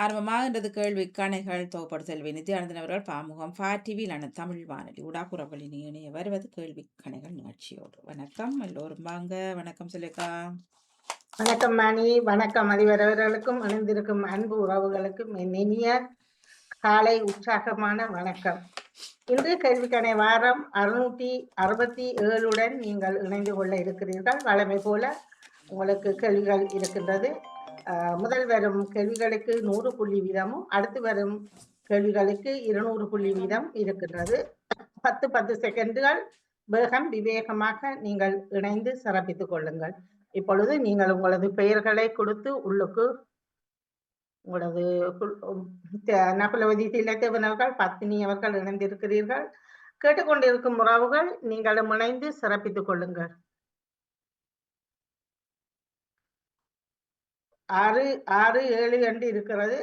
ஆரம்பமாகின்றது கேள்விக்கணைகள் தொகுப்படு செல்வி நித்யானந்தன் அவர்கள் பாமுகம் டிவியிலான தமிழ் வானொலி உடாப்புறவழி இணைய வருவது கேள்விக்கணைகள் நிகழ்ச்சியோடு. வணக்கம் எல்லோரும் வாங்க. வணக்கம் சொல்லிக்கா. வணக்கம் மணி. வணக்கம் அதிபரவர்களுக்கும் இணைந்திருக்கும் அன்பு உறவுகளுக்கும் என் இனிய காலை உற்சாகமான வணக்கம். இன்று கேள்விக்கணை வாரம் 667 நீங்கள் இணைந்து கொள்ள இருக்கிறீர்கள். வழமை போல உங்களுக்கு கேள்விகள் இருக்கின்றது. முதல் வரும் கேள்விகளுக்கு 100 புள்ளி வீதமும், அடுத்து வரும் கேள்விகளுக்கு 200 புள்ளி வீதம் இருக்கின்றது. 10 செகண்டுகள் வேகம் விவேகமாக நீங்கள் இணைந்து சிறப்பித்துக் கொள்ளுங்கள். இப்பொழுது நீங்கள் உங்களது பெயர்களை கொடுத்து உள்ளுக்கு உங்களது நகுலவதி திலத்தேவன் அவர்கள், பத்மினி அவர்கள் இணைந்திருக்கிறீர்கள். கேட்டுக்கொண்டிருக்கும் உறவுகள் நீங்களும் இணைந்து சிறப்பித்துக் கொள்ளுங்கள். 667 என்று இருக்கிறது.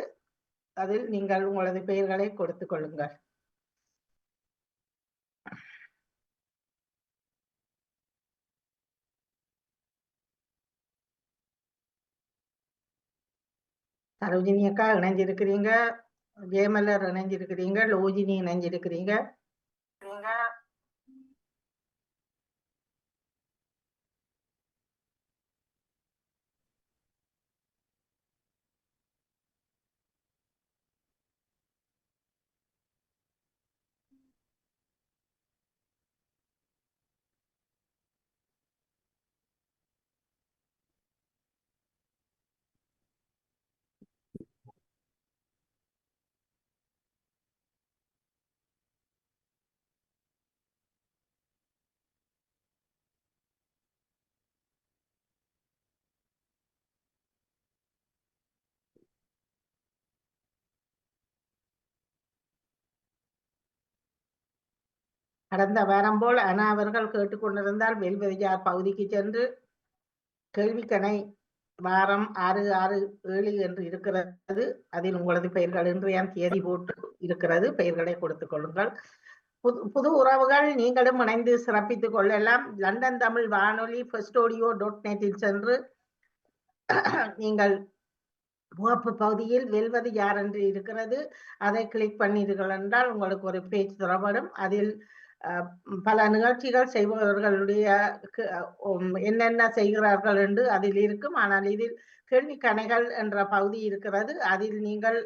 அதில் நீங்கள் உங்களது பெயர்களை கொடுத்துக் கொள்ளுங்கள். சரோஜினி அக்கா இணைஞ்சிருக்கிறீங்க, ஜெயமலர் இணைஞ்சிருக்கிறீங்க, லோஜினி இணைஞ்சிருக்கிறீங்க. கடந்த வாரம் போல் அனா அவர்கள் கேட்டுக்கொண்டிருந்தால் வெல்வெளியார் பகுதிக்கு சென்று கேள்விக்கணை வாரம் 667 என்று இருக்கிறது. அதில் உங்களது பெயர்கள் இன்றைய தேதி போட்டு இருக்கிறது. பெயர்களை கொடுத்துக் கொள்ளுங்கள். புது உறவுகள் நீங்களும் இணைந்து சிறப்பித்துக் கொள்ளலாம். லண்டன் தமிழ் வானொலி festodio.net சென்று நீங்கள் முகப்பு பகுதியில் வெல்வது யார் என்று இருக்கிறது. அதை கிளிக் பண்ணீர்கள் என்றால் உங்களுக்கு ஒரு பேஜ் தரப்படும். அதில் பல நிகழ்ச்சிகள் செய்பவர்களுடைய என்னென்ன செய்கிறார்கள் என்று அதில் இருக்கும். ஆனால் இதில் கேள்விக்கணைகள் என்ற பகுதி இருக்கிறது. அதில் நீங்கள்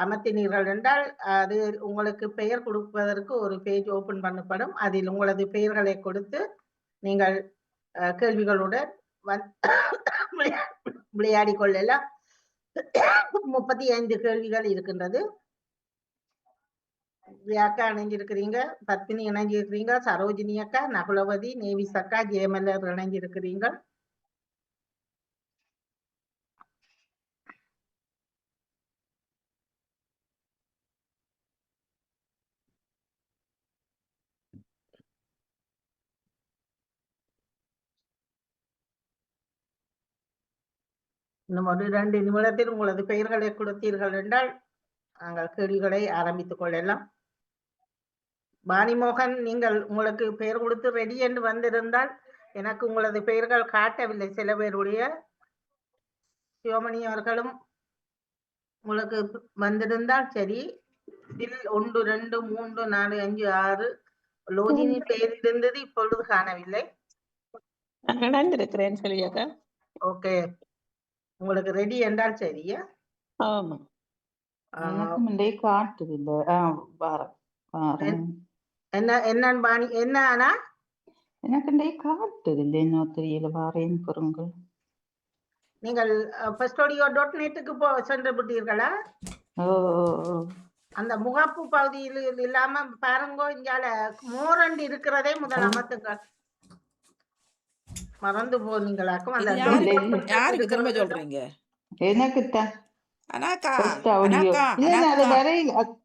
அமர்த்தினீர்கள் என்றால் அது உங்களுக்கு பெயர் கொடுப்பதற்கு ஒரு பேஜ் ஓபன் பண்ணப்படும். அதில் உங்களது பெயர்களை கொடுத்து நீங்கள் கேள்விகளுடன் விளையாடி கொள்ளலாம். 35 கேள்விகள் இருக்கின்றது. அக்கா இணைஞ்சிருக்கிறீங்க, பத்மினி இணைஞ்சிருக்கிறீங்க, சரோஜினி அக்கா, நகுலவதி, நேவிஸ் அக்கா, ஜெயமலர் இணைஞ்சிருக்கிறீங்க. இன்னும் ஒரு 2 நிமிடத்தில் உங்களது பெயர்களை கொடுத்தீர்கள் என்றால் நாங்கள் கேள்விகளை ஆரம்பித்துக் கொள்ளலாம். பாணிமோகன், நீங்கள் உங்களுக்கு பெயர் கொடுத்து ரெடி என்று வந்திருந்தால் எனக்கு உங்களது பெயர்கள் காட்டவில்லை. சில பேருடைய சிவமணி அவர்களும் உங்களுக்கு வந்திருந்தால் சரி. இதில் 1 2 3 4 5 6 லோஜினி பெயர் இருந்தது, இப்பொழுது காணவில்லை. ஓகே, உங்களுக்கு ரெடி என்றால் சரியா? ஆமா, காட்டுது என்ன என்ன பாணி என்ன ஆனா எனக்கு காட்டுது இல்லை, இன்னும் தெரியல. வாரேன் பொருங்கள். நீங்கள் festodio.net சென்று விட்டீர்களா? அந்த முகப்பு பகுதியில் இல்லாம பாருங்கோ, இங்கால மோரண்டு இருக்கிறதே முதல் அமர்த்துங்கள். மறந்து போனீங்களாக்கும். அந்த யாருக்கு திரும்ப சொல்றீங்க? எனக்குத்தான்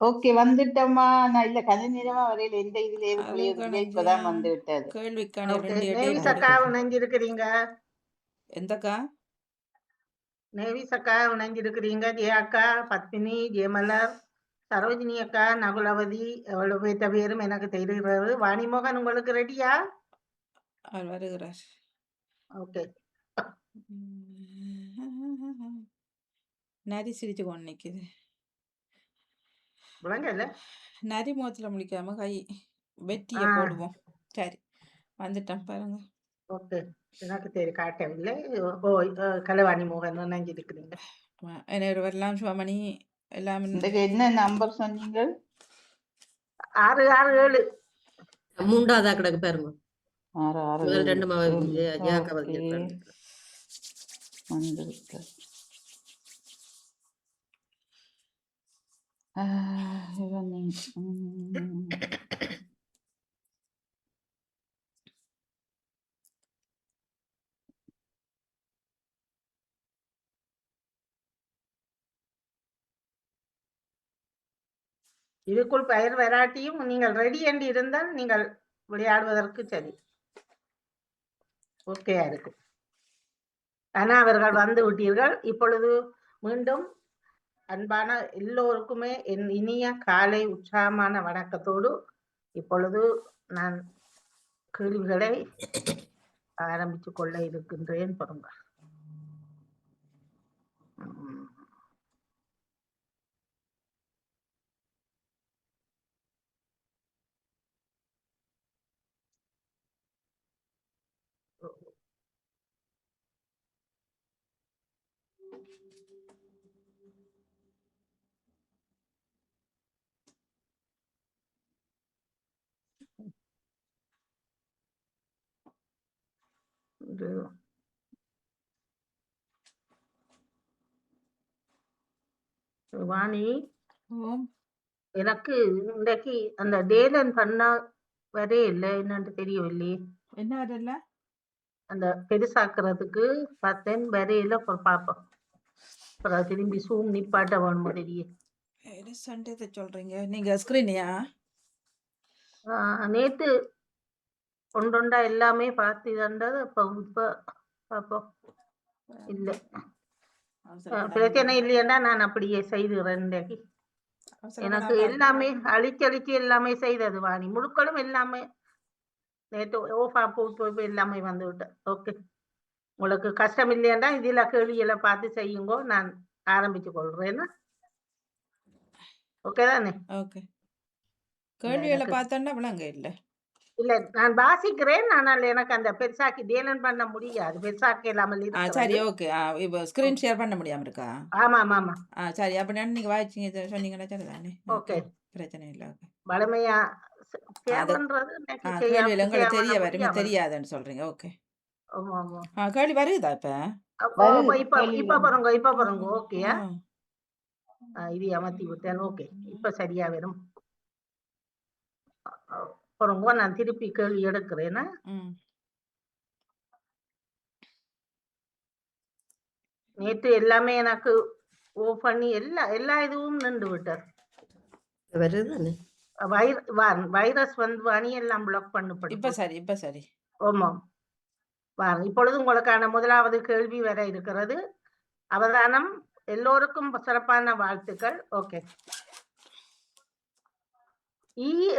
ஓகே வந்துட்டோமா? நான் இல்ல கொஞ்ச நேரமா வரையில எந்த இதுல இப்பதான் வந்து விட்டது. இணைஞ்சிருக்கிறீங்க. எந்தக்கா? நேவிஸ் அக்கா இணைஞ்சிருக்கிறீங்க. ஜெயாக்கா, பத்மினி, ஜெயமலர், சரோஜினி அக்கா, நகுலவதி, எவ்வளவு பேர்த்த பேரும் எனக்கு தெரிகிறது. வாணிமோகன் உங்களுக்கு ரெடியா? அவர் வருகிறார். ஓகே, நரி சிரிச்சு கொண்டு நிக்குது. விளங்கல. நரிமுகத்துல முழிக்காம கை வெட்டிய ஆ போடுவோம். சரி, வந்துட்டேன் பாருங்க. ஓகே. எனக்கு காட்டவில்லை. ஓ கலவாணி மோகன் நினைஞ்சிருக்கிறீங்க. என்ன வரலாம் சிவமணி எல்லாம் இன்றைக்கு என்ன நம்பர் சொன்னீங்க? 667. 3வதா கிடக்கு பாருங்க. 6 6 முதல் 7. 2 ஜாக்கா ஓகே வந்திருக்காங்க. வந்துவிட்டது. இவனே இதுக்குள் பெயர் வராட்டியும் நீங்கள் ரெடி என்று இருந்தால் நீங்கள் விளையாடுவதற்கு சரி ஓகேயா இருக்கும். ஆனா அவர்கள் வந்து விட்டீர்கள். இப்பொழுது மீண்டும் அன்பான எல்லோருக்குமே என் இனிய காலை உற்சாகமான வணக்கத்தோடு இப்பொழுது நான் கேள்விகளை ஆரம்பித்துக் கொள்ள இருக்கின்றேன். பாருங்க. வாணி, எனக்கு இன்றைக்கு அந்த டேலன் பண்ண வரே இல்லை, என்னன்னு தெரியவில்லையே. என்ன வரல? அந்த பெருசாக்குறதுக்கு பார்த்தேன், வரையில பார்ப்போம். அப்புறம் திரும்பி சூம் நிப்பாட்ட வேணும் தெரிய. சண்டே சொல்றீங்க நீங்க ஸ்கிரீனியா? நேத்து ஒன்றொண்டா எல்லாமே பார்த்து தண்டது. அப்ப இப்ப பார்ப்போம். இல்லை பிரச்சனை இல்லையண்டா நான் அப்படியே செய்துறேன். இன்றைக்கு எனக்கு எல்லாமே அழிச்சழிச்சு எல்லாமே செய்தது வாணி, முழுக்களும் எல்லாமே நேற்று ஓஃபா போட்டு எல்லாமே வந்து விட்டேன். ஓகே, உங்களுக்கு கஷ்டம் இல்லையாண்டா இதுல கேள்விகளை பார்த்து செய்யுங்கோ, நான் ஆரம்பிச்சு கொள்றேன். ஓகே தானே? ஓகே, கேள்விகளை பார்த்தோன்னா விளங்க இல்லை. இல்ல நான் வாசிக்கிறேன், ஆனால் எனக்கு அந்த பெருசாக்கி டேலன் பண்ண முடியாது, பெருசாக்க இல்லாமல் இருக்கு. சரி ஓகே. இப்போ ஸ்கிரீன் ஷேர் பண்ண முடியாம இருக்கா? ஆமா ஆமா. சரி, அப்ப நீங்க வாசிச்சீங்க சொன்னீங்கன்னா சரிதானே. ஓகே, பிரச்சனை இல்லை. ஓகே, வளமையா கேள்வி உங்களுக்கு தெரிய வருமே தெரியாதுன்னு சொல்றீங்க. ஓகே, கேள்வி வருதா இப்ப பாருங்க. ஓகேயா, இது அமர்த்தி விட்டேன். ஓகே, இப்ப சரியா வரும். பாருங்க, நான் திருப்பி கேள்வி எடுக்கிறேன்னா. நேற்று எல்லாமே எனக்கு ஓ பண்ணி எல்லா இதுவும் நின்று விட்டார். வைரஸ் வந்து அணி எல்லாம் பிளாக் பண்ணப்படும். இப்ப சரி. ஆமாம். இப்பொழுது உங்களுக்கான முதலாவது கேள்வி வர இருக்கிறது. அவதானம், எல்லோருக்கும் சிறப்பான வாழ்த்துக்கள். ஓகே,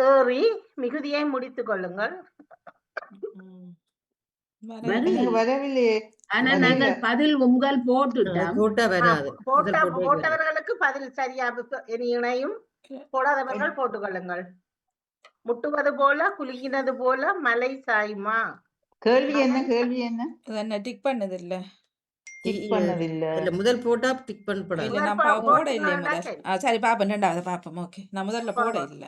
ஏறி மிகுதியை முடித்துக் கொள்ளுங்கள். வரவில்லையே. ஆனா நாங்கள் பதில் உங்கள் போட்டவர்களுக்கு பதில் சரியா இணையும், போடாதவர்கள் போட்டுக்கொள்ளுங்கள். முட்டுவது போல குலுங்கினது போல மலை சாயுமா? கேள்வி என்ன டிக் பண்ணது இல்ல. முதல் போட்டா டிக் பண்ணப்படாது. போட இல்லை முதல். சரி பாப்போம், ரெண்டாவது பாப்போம். ஓகே, நான் முதல்ல போட இல்ல.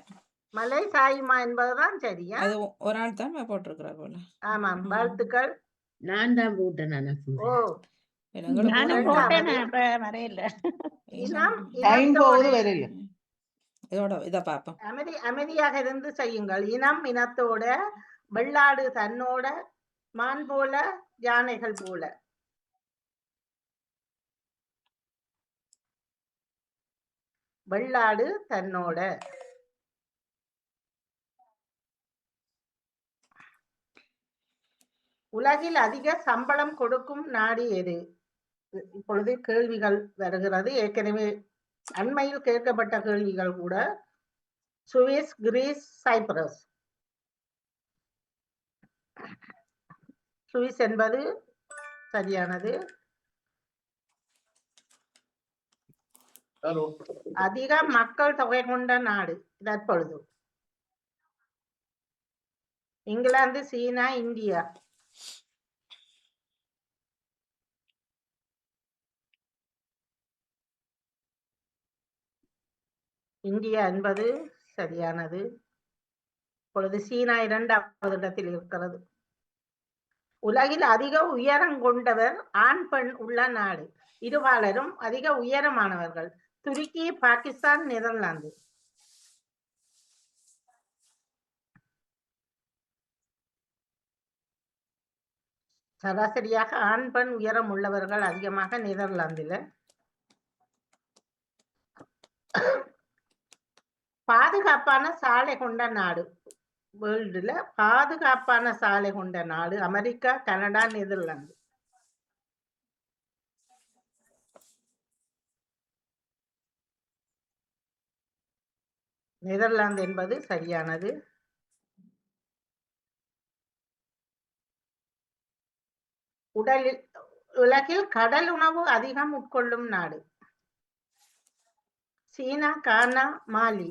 மலை சாயுமா என்பதுதான் சரியா? அது ஒரு ஆள் தான் போட்டிருக்கிறா போல. ஆமாம், வாழ்த்துக்கள். நான் தான் போட்டேன். அமைதியாக இருந்து செய்யுங்கள். இனம் இனத்தோட, வெள்ளாடு தன்னோட, மான் போல, யானைகள் போல. வெள்ளாடு தன்னோட. உலகில் அதிக சம்பளம் கொடுக்கும் நாடு எது? இப்பொழுது கேள்விகள் வருகிறது. ஏற்கனவே அண்மையில் கேட்கப்பட்ட கேள்விகள் கூட. Swiss, Greece, Cyprus. சுவிஸ் என்பது சரியானது. அதிக மக்கள் தொகை கொண்ட நாடு தற்பொழுது. இங்கிலாந்து, சீனா, இந்தியா. இந்தியா என்பது சரியானது. இப்பொழுது சீனா 2வது இடத்தில் இருக்கிறது. உலகில் அதிக உயரம் கொண்டவர் ஆண் பெண் உள்ள நாடு. இருபாலரும் அதிக உயரமானவர்கள். துருக்கி, பாகிஸ்தான், நெதர்லாந்து. சராசரியாக ஆண் பெண் உயரம் உள்ளவர்கள் அதிகமாக நெதர்லாந்தில். பாதுகாப்பான சாலை கொண்ட நாடு வேர்ல்டுல பாதுகாப்பான சாலை கொண்ட நாடு அமெரிக்கா, கனடா, நெதர்லாந்து. நெதர்லாந்து என்பது சரியானது. உலகில் கடல் உணவு அதிகம் உட்கொள்ளும் நாடு. சீனா, கானா, மாலி.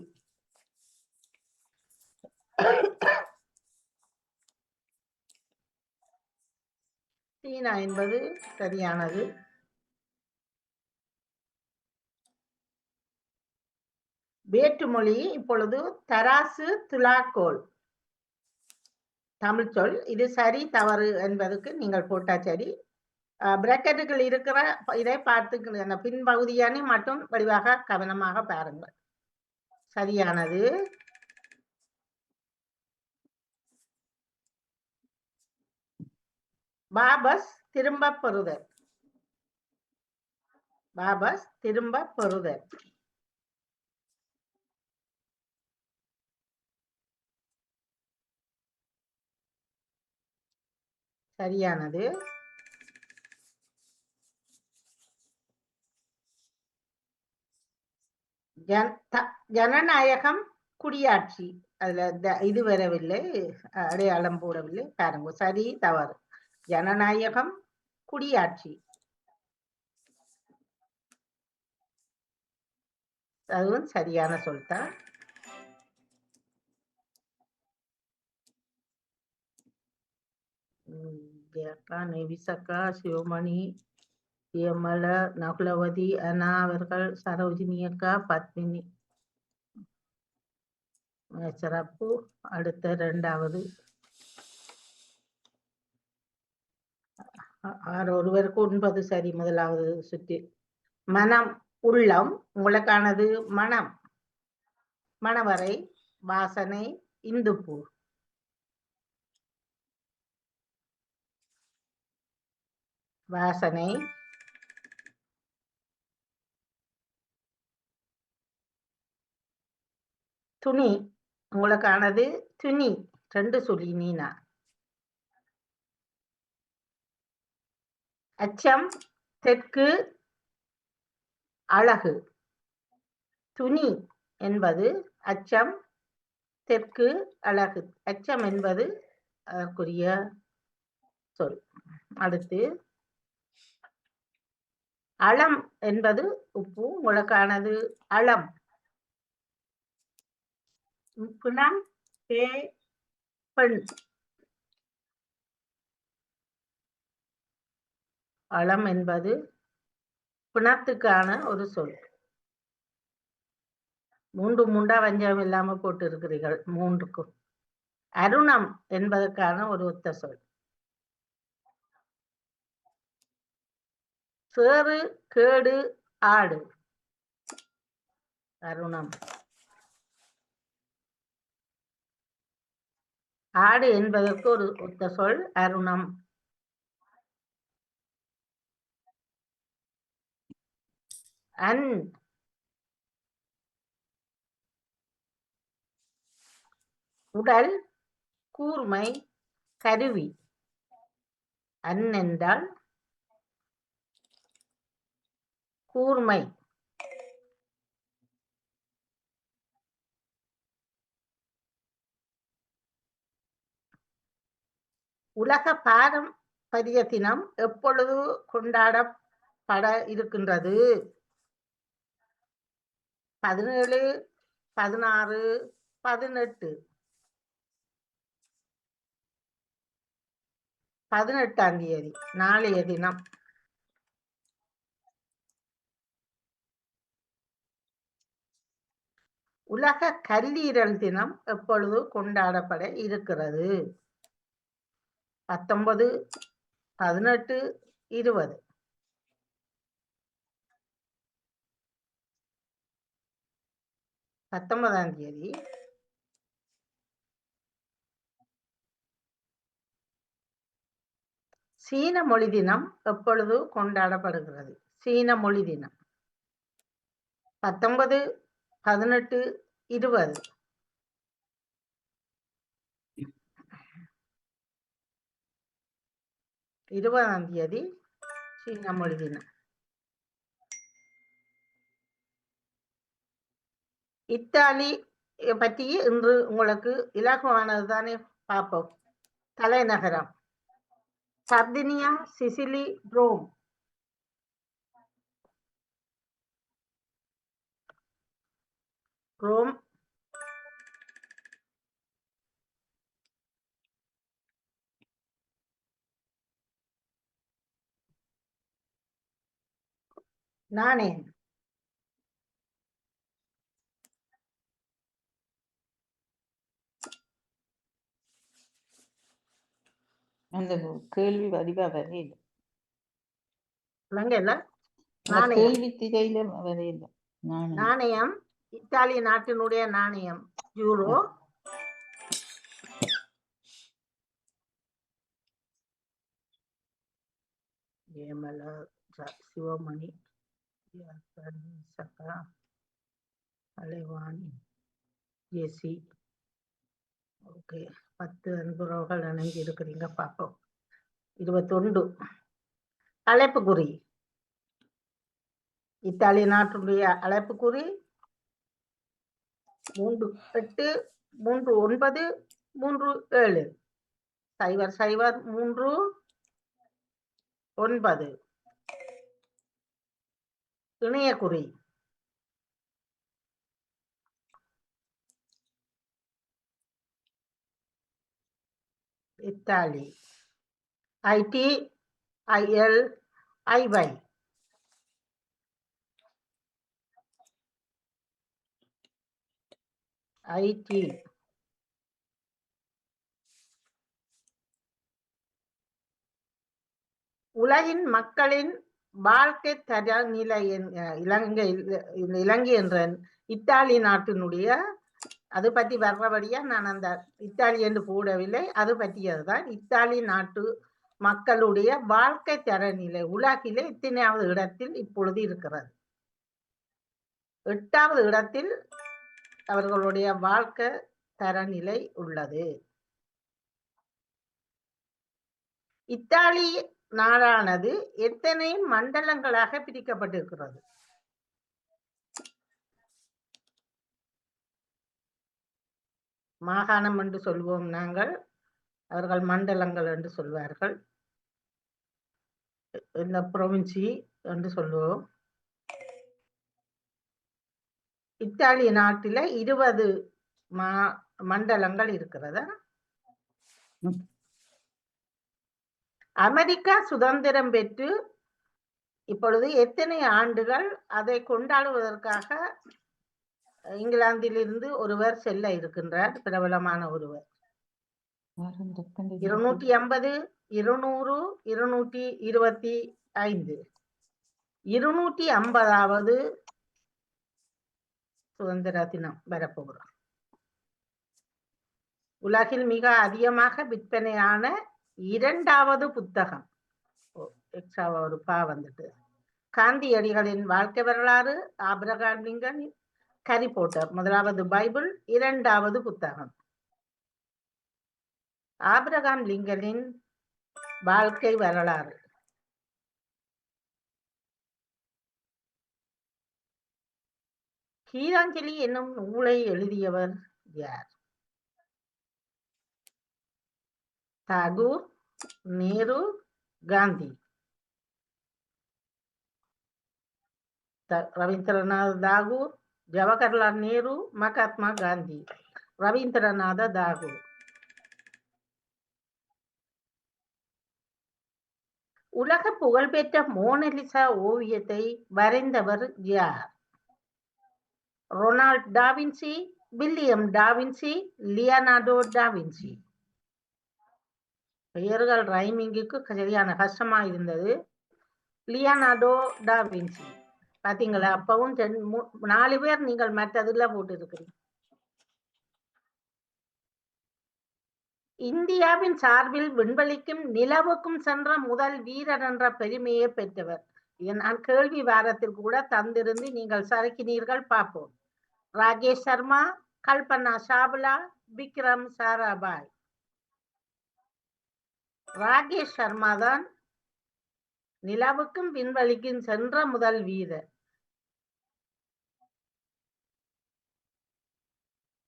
சீனா என்பது சரியானது. வேற்றுமொழி இப்பொழுது தராசு, துலாக்கோல். தமிழ் சொல். இது சரி தவறு என்பதற்கு நீங்கள் போட்டா சரி. பிராக்கெட்டுகள் இருக்கிற இதை பார்த்து பின்பகுதியானி மட்டும் வடிவாக கவனமாக பாருங்கள். சரியானது. வாபஸ் திரும்ப பெறுதல். வாபஸ் திரும்ப பெறுதல். சரியானது. ஜனநாயகம், குடியாட்சி. அதுல இது வரவில்லை, அடையாளம் போடவில்லை. பாருங்க, சரி தவறு. ஜனநாயகம், குடியாட்சி. அதுவும் சரியான சொல்தான். விசக்கா, சிவமணி, தியமல, நகுலவதி, அண்ணா அவர்கள், சரோஜினி அக்கா, பத்மினி. சிறப்பு. அடுத்த 2வது. ஒருவருக்கு 9 சரி. முதலாவது சுற்றில். மனம், உள்ளம். உங்களுக்கானது மனம். மணவரை, வாசனை, இந்துப்பூ. வாசனை. துணி. உங்களுக்கானது துணி. 2 சொல்லி நீனா. அச்சம், தெற்கு, அழகு. துணி என்பது அச்சம், தெற்கு, அழகு. அச்சம் என்பது அதற்குரிய சொல். அடுத்து அளம் என்பது உப்பு. உங்களுக்கானது அளம். பிணம், பெண். அளம் என்பது பிணத்துக்கான ஒரு சொல். 3 வஞ்சம் இல்லாம போட்டு இருக்கிறீர்கள் 3க்கும். அருணம் என்பதற்கான ஒரு ஒத்த சொல். சேறு, கேடு, ஆடு. அருணம். ஆடு என்பதற்கு ஒரு ஒத்த சொல் அருணம். அன். உடல், கூர்மை, கருவி. அன் என்றால் கூர்மை. உலக பாரம்பரிய தினம் எப்பொழுது கொண்டாடப்பட இருக்கின்றது? 17, 16, 18. 18ஆம் தேதி நாளைய தினம். உலக கல்லீரல் தினம் எப்பொழுது கொண்டாடப்பட இருக்கிறது? 19, 18, 20. 19ஆம் தேதி. சீன மொழி தினம் எப்பொழுது கொண்டாடப்படுகிறது? சீன மொழி தினம் 19, 18, 20. 20ஆம் தேதி சீன மொழி தினம். இத்தாலி பற்றி இன்று உங்களுக்கு இலகுவானது தானே பார்ப்போம். தலைநகரம் சர்தினியா, சிசிலி, ரோம். ரோம். நாணயம் அந்த கேள்வி வடிவா வரையில இலங்கையில அந்த நாணயம். கேள்வி திரையில வரையில நாணயம் இத்தாலி நாட்டினுடைய நாணயம் யூரோ. ஏமலா, சிவமணி, சக்கா, அலைவாணி, ஜெசி. ஓகே, 10 அன்புறவுகள் இணைஞ்சு இருக்கிறீங்க. பார்ப்போம். 21 அழைப்புக்குறி. இத்தாலி நாட்டுடைய அழைப்புக்குறி 38, 39, 37. 0039. இணையக்குறி Italy IT, IL, IY. IT. உலகின் மக்களின் வாழ்க்கை தர நிலை இலங்கை என்ற இத்தாலி நாட்டினுடைய அது பற்றி வர்றபடியா நான் அந்த இத்தாலி என்று போடவில்லை. அது பற்றியதுதான். இத்தாலி நாட்டு மக்களுடைய வாழ்க்கை தரநிலை உலகிலே எத்தனையாவது இடத்தில் இப்பொழுது இருக்கிறது? 8வது இடத்தில் அவர்களுடைய வாழ்க்கை தரநிலை உள்ளது. இத்தாலி நாடானது எத்தனை மண்டலங்களாக பிரிக்கப்பட்டிருக்கிறது? மாகாணம் என்று சொல்வோம் நாங்கள், அவர்கள் மண்டலங்கள் என்று சொல்வார்கள். இந்த புரோவின்சி என்று சொல்லுவோம். இத்தாலி நாட்டில 20 மண்டலங்கள் இருக்கிறதா? அமெரிக்கா சுதந்திரம் பெற்று இப்பொழுது எத்தனை ஆண்டுகள் அதை கொண்டாடுவதற்காக இங்கிலாந்திலிருந்து ஒருவர் செல்ல இருக்கின்றார், பிரபலமான ஒருவர். 250, 200, 225. 250வது சுதந்திர தினம் வரப்போகிறோம். உலகில் மிக அதிகமாக விற்பனையான 2வது புத்தகம். எக்ஸ்ட்ராவா ஒரு வந்துட்டு காந்தியடிகளின் வாழ்க்கை வரலாறு, ஆபிரகாம் லிங்கன், ஹாரி போட்டர் 1வது பைபிள், 2வது புத்தகம். ஆபிரகாம் லிங்கனின் வாழ்க்கை வரலாறு. கீதாஞ்சலி என்னும் நூலை எழுதியவர் யார்? தாகூர், நேரு, காந்தி. ரவீந்திரநாத் தாகூர், ஜவஹர்லால் நேரு, மகாத்மா காந்தி, ரவீந்திரநாத தாகூர். உலக புகழ்பெற்ற மோனலிசா ஓவியத்தை வரைந்தவர் யார்? Ronald da Vinci, William da Vinci, Leonardo da Vinci. பெயர்கள் ரைமிங்குக்கு சரியான கஷ்டமா இருந்தது. Leonardo da Vinci. பாத்தீங்களா, அப்பவும் 4 பேர் நீங்கள் மற்றதுல போட்டு இருக்கிறீங்க. இந்தியாவின் சார்பில் விண்வெளிக்கும் நிலவுக்கும் சென்ற முதல் வீரர் என்ற பெருமையை பெற்றவர். இதை நான் கேள்வி வாரத்தில் கூட தந்திருந்து நீங்கள் சறுக்கினீர்கள். பார்ப்போம். ராஜேஷ் சர்மா, கல்பனா சாவ்லா, விக்ரம் சாராபாய். ராஜேஷ் சர்மா தான் நிலவுக்கும் விண்வெளிக்கும் சென்ற முதல் வீரர்.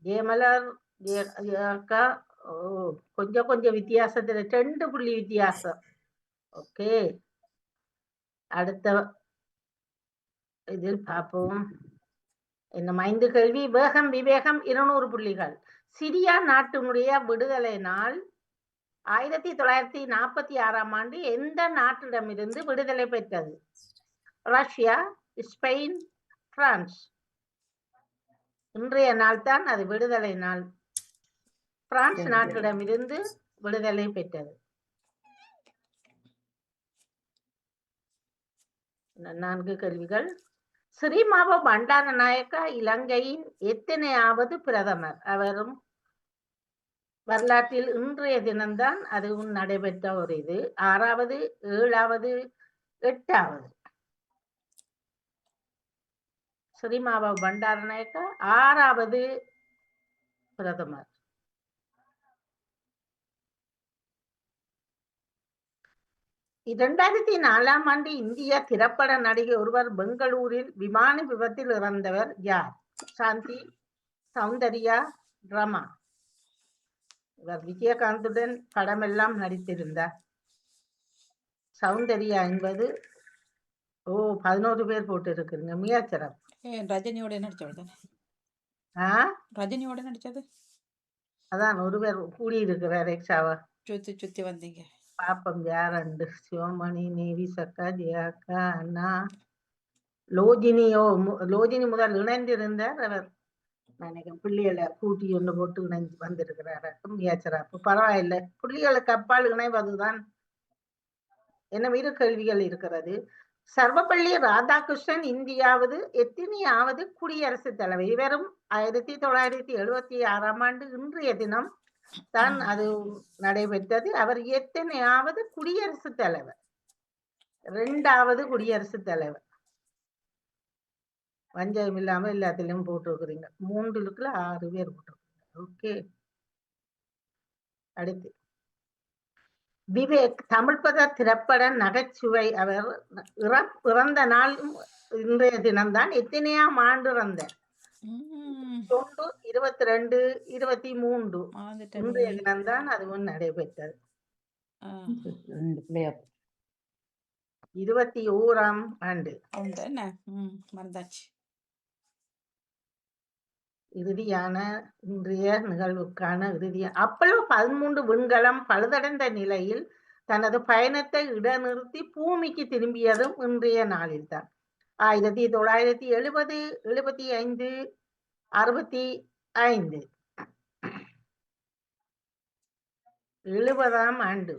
ஜெயமலர் கொஞ்சம் வித்தியாசத்துல 2 புள்ளி வித்தியாசம். ஓகே, அடுத்த இதில் பார்ப்போம். என்ன 5 கேள்வி. வேகம் விவேகம் 200 புள்ளிகள். சிரியா நாட்டினுடைய விடுதலை நாள் 1946ஆம் ஆண்டு எந்த நாட்டிடமிருந்து விடுதலை பெற்றது? Russia, Spain, France. இன்றைய நாள் தான் அது விடுதலை நாள். பிரான்ஸ் நாட்டிடமிருந்து விடுதலை பெற்றது. 4 கேள்விகள். ஸ்ரீமாவ பண்டாரநாயக்கா இலங்கையின் எத்தனையாவது பிரதமர்? அவரும் வரலாற்றில் இன்றைய தினம்தான் அதுவும் நடைபெற்ற ஒரு இது. 6வது, 7வது, 8வது. ஸ்ரீமாவ பண்டாரநாயக்கா 6வது பிரதமர். இரண்டாயிரத்தி 4ஆம் ஆண்டு இந்திய திரைப்பட நடிகை ஒருவர் பெங்களூரில் விமான விபத்தில் இறந்தவர் யார்? சாந்தி, சௌந்தர்யா, ரமா. இவர் விஜயகாந்துடன் படமெல்லாம் நடித்திருந்தார். சௌந்தர்யா என்பது 11 பேர் போட்டு இருக்குங்க. மிகச்சிறப்பு. ரஜினியோட நடிச்சது. ரஜினியோட நடிச்சது அதான் ஒருவர் கூடி இருக்கிறார். எக்ஸாவா சுத்தி வந்தீங்க. பாப்பம் யாரண்டு. சிவமணி, நேவி சக்கா, ஜெயாக்கா, அண்ணா, லோஜினி முதல் இணைந்திருந்தார். அவர் நினைக்கிறேன் பிள்ளைகளை கூட்டி ஒன்று போட்டு இணைந்து வந்திருக்கிறார். மிகச்சிறப்பு. பரவாயில்லை, புள்ளிகளுக்கு அப்பால் இணைவதுதான். என்ன 2 கேள்விகள் இருக்கிறது. சர்வப்பள்ளி ராதாகிருஷ்ணன் இந்தியாவது எத்தனையாவது குடியரசுத் தலைவர்? இவரும் 1976ஆம் ஆண்டு இன்றைய தினம் தான் அது நடைபெற்றது. அவர் எத்தனையாவது குடியரசுத் தலைவர்? 2வது குடியரசுத் தலைவர். வஞ்சகம் இல்லாம எல்லாத்திலும் போட்டிருக்கிறீங்க. 3க்குள்ள 6 பேர் போட்டிருக்கீங்க. ஓகே, அடுத்து விவேக் தமிழ்பத திரைப்பட நகைச்சுவை. அவர் இறந்த நாள் இன்றைய தினம்தான். எத்தனையாம் ஆண்டு இறந்தார்? 22, 23. இன்றைய தினம்தான் அதுவும் நடைபெற்றது. 21ஆம் ஆண்டு. இறுதியான இன்றைய நிகழ்வுக்கான அப்பல்லோ 13 விண்கலம் பழுதடைந்த நிலையில் தனது பயணத்தை இடைநிறுத்தி பூமிக்கு திரும்பியதும் இன்றைய நாளில்தான். 1970, 75, 65. 70ஆம் ஆண்டு.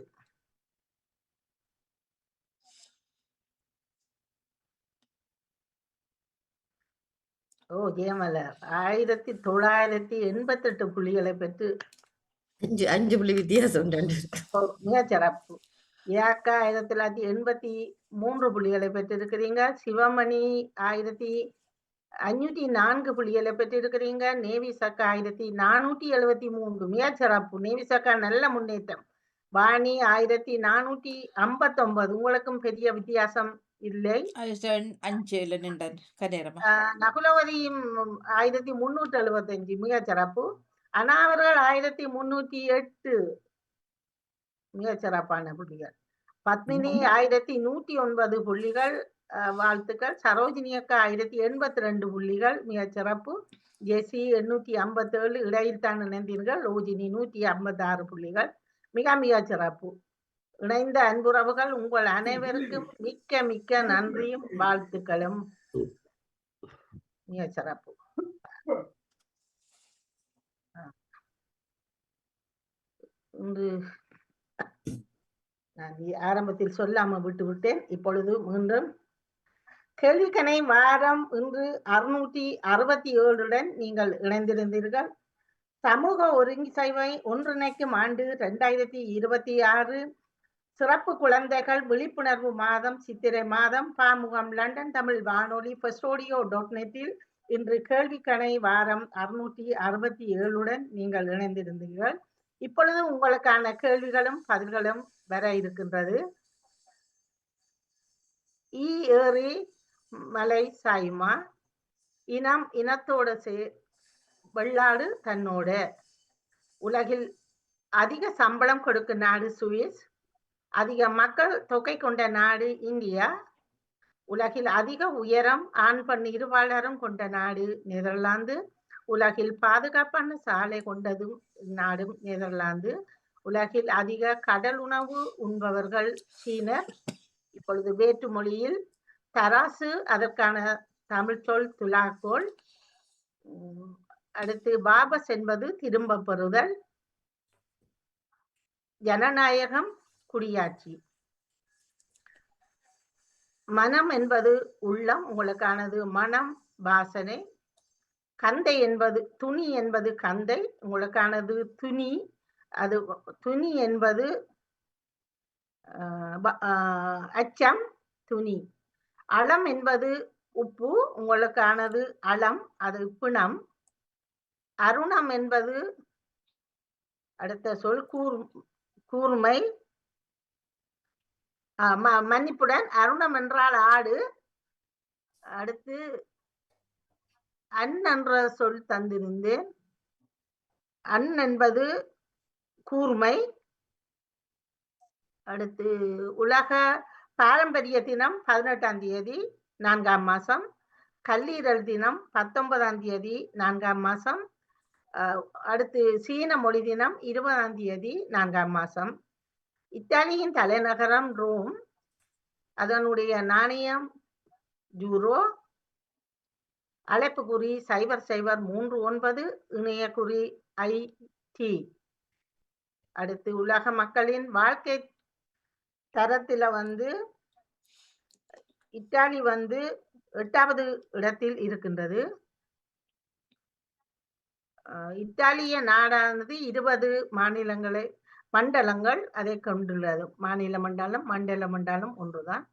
ஜெயமலர் 1988 புள்ளிகளை பெற்று 5 புள்ளி வித்தியாசம். மிகச்சிறப்பு. ஏக்கா 1983 புள்ளிகளை பெற்றிருக்கிறீங்க. சிவமணி 1504 புள்ளிகளை பெற்றிருக்கிறீங்க. நேவி சக்கா 1473. மிகச்சிறப்பு. நேவி சக்கா நல்ல முன்னேற்றம். வாணி 1459. உங்களுக்கும் பெரிய வித்தியாசம் இல்லை. நகுலவதியும் 1375. மிகச்சிறப்பு. ஆனா அவர்கள் 1308. மிகச்சிறப்பான புள்ளிகள். பத்மினி 1109 புள்ளிகள். வாழ்த்துக்கள். சரோஜினி அக்கா 1082 புள்ளிகள், மிகச் சிறப்பு. ஜெசி 857, இடையில் தான் இணைந்தீர்கள். ரோஜினி 156 புள்ளிகள், மிக மிக சிறப்பு. இணைந்த அன்புறவுகள் உங்கள் அனைவருக்கும் மிக்க மிக்க நன்றியும் வாழ்த்துக்களும். மிக சிறப்பு. இன்று நான் ஆரம்பத்தில் சொல்லாம விட்டு விட்டேன். இப்பொழுது மீண்டும் கேள்விக்கணை வாரம் இன்று 667 நீங்கள் இணைந்திருந்தீர்கள். சமூக ஒருங்கிசைவை ஒன்றிணைக்கும் ஆண்டு 2026 சிறப்பு குழந்தைகள் விழிப்புணர்வு மாதம், சித்திரை மாதம். பாமுகம் லண்டன் தமிழ் வானொலி ஃபஸ்டோடியோ.நெட்டில் இன்று கேள்விக்கணை வாரம் 667 நீங்கள் இணைந்திருந்தீர்கள். இப்பொழுது உங்களுக்கான கேள்விகளும் பதில்களும் வர இருக்கின்றது. ஏறி மலை சாயுமா, இனம் இனத்தோட வெள்ளாடு தன்னோட, உலகில் அதிக சம்பளம் கொடுக்கும் நாடு சுவிஸ், அதிக மக்கள் தொகை கொண்ட நாடு இந்தியா, உலகில் அதிக உயரம் ஆண் பெண் இருபாலரும் கொண்ட நாடு நெதர்லாந்து, உலகில் பாதுகாப்பான சாலை கொண்டதும் நாடும் நெதர்லாந்து, உலகில் அதிக கடல் உணவு உண்பவர்கள் சீனர். இப்பொழுது வேற்று மொழியில் தராசு, அதற்கான தமிழ் சொல் துலாக்கோல். அடுத்து பாபஸ் என்பது திரும்ப பெறுதல். ஜனநாயகம் குடியாட்சி. மனம் என்பது உள்ளம், உங்களுக்கானது மனம் வாசனை. கந்தை என்பது துணி என்பது கந்தை, உங்களுக்கானது துணி. அது துணி என்பது அச்சம், துணி. அளம் என்பது உப்பு, உங்களுக்கானது அளம், அது பிணம். அருணம் என்பது அடுத்த சொல் கூர்மை. மன்னிப்புடன், அருணம் என்றால் ஆடு. அடுத்து அன் என்ற சொல் தந்திருந்தேன். அன் என்பது கூர்மை. அடுத்து உலக பாரம்பரிய தினம் 18ஆம் தேதி 4ஆம் மாசம். கல்லீரல் தினம் 19ஆம் தேதி 4ஆம் மாசம். அடுத்து சீன மொழி தினம் 20ஆம் தேதி 4ஆம் மாசம். இத்தாலியின் தலைநகரம் ரோம், அதனுடைய நாணயம் யூரோ. அழைப்பு குறி 0039, இணைய குறி IT. அடுத்து உலக மக்களின் வாழ்க்கை தரத்துல இத்தாலி 8வது இடத்தில் இருக்கின்றது. இத்தாலிய நாடானது 20 மண்டலங்கள் அதை கொண்டுள்ளது. மாநில மண்டலம், மண்டல மண்டலம் ஒன்றுதான்.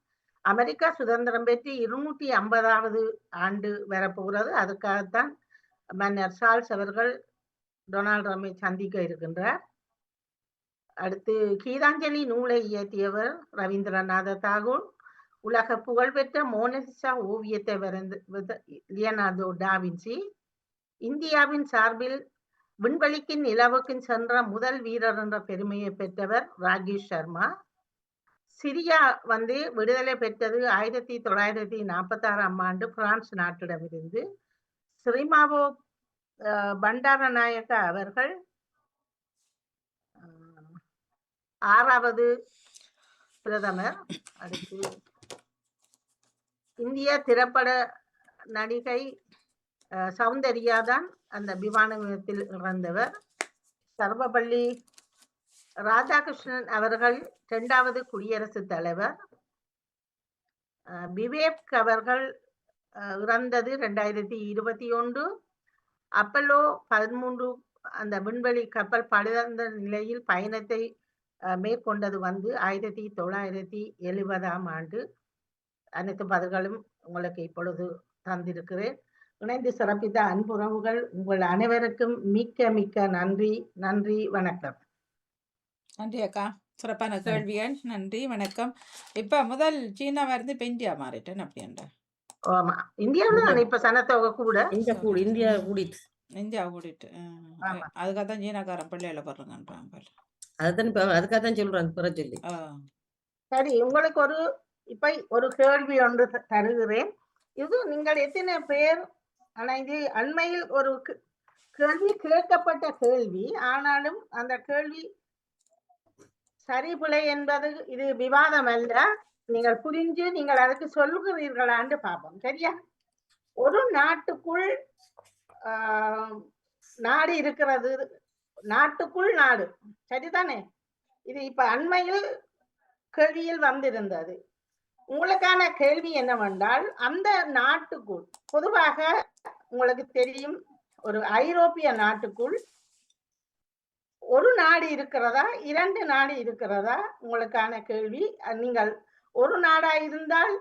அமெரிக்கா சுதந்திரம் பெற்று 250வது ஆண்டு வரப்போகிறது. அதுக்காகத்தான் மன்னர் சார்ல்ஸ் அவர்கள் டொனால்ட் ட்ரம்பை சந்திக்க இருக்கின்றார். அடுத்து கீதாஞ்சலி நூலை இயற்றியவர் ரவீந்திரநாத தாகூர். உலக புகழ்பெற்ற மோனலிசா ஓவியத்தை வரைந்த லியனார்டோ டாவின்சி. இந்தியாவின் சார்பில் விண்வெளிக்கு நிலவுக்கு சென்ற முதல் வீரர் என்ற பெருமையை பெற்றவர் ராகேஷ் சர்மா. சிரியா விடுதலை பெற்றது 1946ஆம் ஆண்டு பிரான்ஸ் நாட்டிடமிருந்து. ஸ்ரீமாவோ பண்டாரநாயக்க அவர்கள் 6வது பிரதமர். அடுத்து இந்திய திரைப்பட நடிகை சௌந்தர்யா தான் அந்த விமான நிலையத்தில் இறந்தவர். சர்வபள்ளி ராதாகிருஷ்ணன் அவர்கள் 2வது குடியரசுத் தலைவர். விவேக் அவர்கள் இறந்தது 2021. அப்பல்லோ 13 அந்த விண்வெளி கப்பல் பழுதடைந்த நிலையில் பயணத்தை மேற்கொண்டது 1970ஆம் ஆண்டு. அனைத்து பதில்களும் உங்களுக்கு இப்பொழுது தந்திருக்கிறேன். இணைந்து சிறப்பித்த அன்புறவுகள் உங்கள் அனைவருக்கும் மிக்க மிக்க நன்றி. நன்றி, வணக்கம். நன்றி அக்கா, சிறப்பான கேள்விகள். நன்றி, வணக்கம். இப்ப முதல் சீனா இப்ப இந்தியா மாறிட்டேன் அப்படின்ற. ஆமா, இந்தியாவில் இப்ப சனத்தொகை கூட இந்தியா கூடிட்டு அதுக்காகத்தான் சீனாக்காரன் பிள்ளைகளை போடுறாங்கன்றாங்க. அதுக்காகத்தான் சொல்றாங்க பிற சொல்லி. சரி, உங்களுக்கு ஒரு இப்ப ஒரு கேள்வி ஒன்று தருகிறேன். இது நீங்கள் எத்தனை பேர், ஆனா இது அண்மையில் ஒரு கேள்வி கேட்கப்பட்ட கேள்வி, ஆனாலும் அந்த கேள்வி சரி பிழை என்பது இது விவாதம் அல்ல. நீங்கள் புரிஞ்சு நீங்கள் அதுக்கு சொல்லுகிறீர்களான்னு பார்ப்போம். சரியா? ஒரு நாட்டுக்குள் நாடு இருக்கிறது, நாட்டுக்குள் நாடு, சரிதானே? இது இப்ப அண்மையில் கேள்வியில் வந்திருந்தது. உங்களுக்கான கேள்வி என்னவென்றால், அந்த நாட்டுக்குள் பொதுவாக உங்களுக்கு தெரியும், ஒரு ஐரோப்பிய நாட்டுக்குள் ஒரு நாடு இருக்கிறதா, 2 நாடு இருக்கிறதா? உங்களுக்கான கேள்வி. நீங்கள் ஒரு நாடா இருந்தால்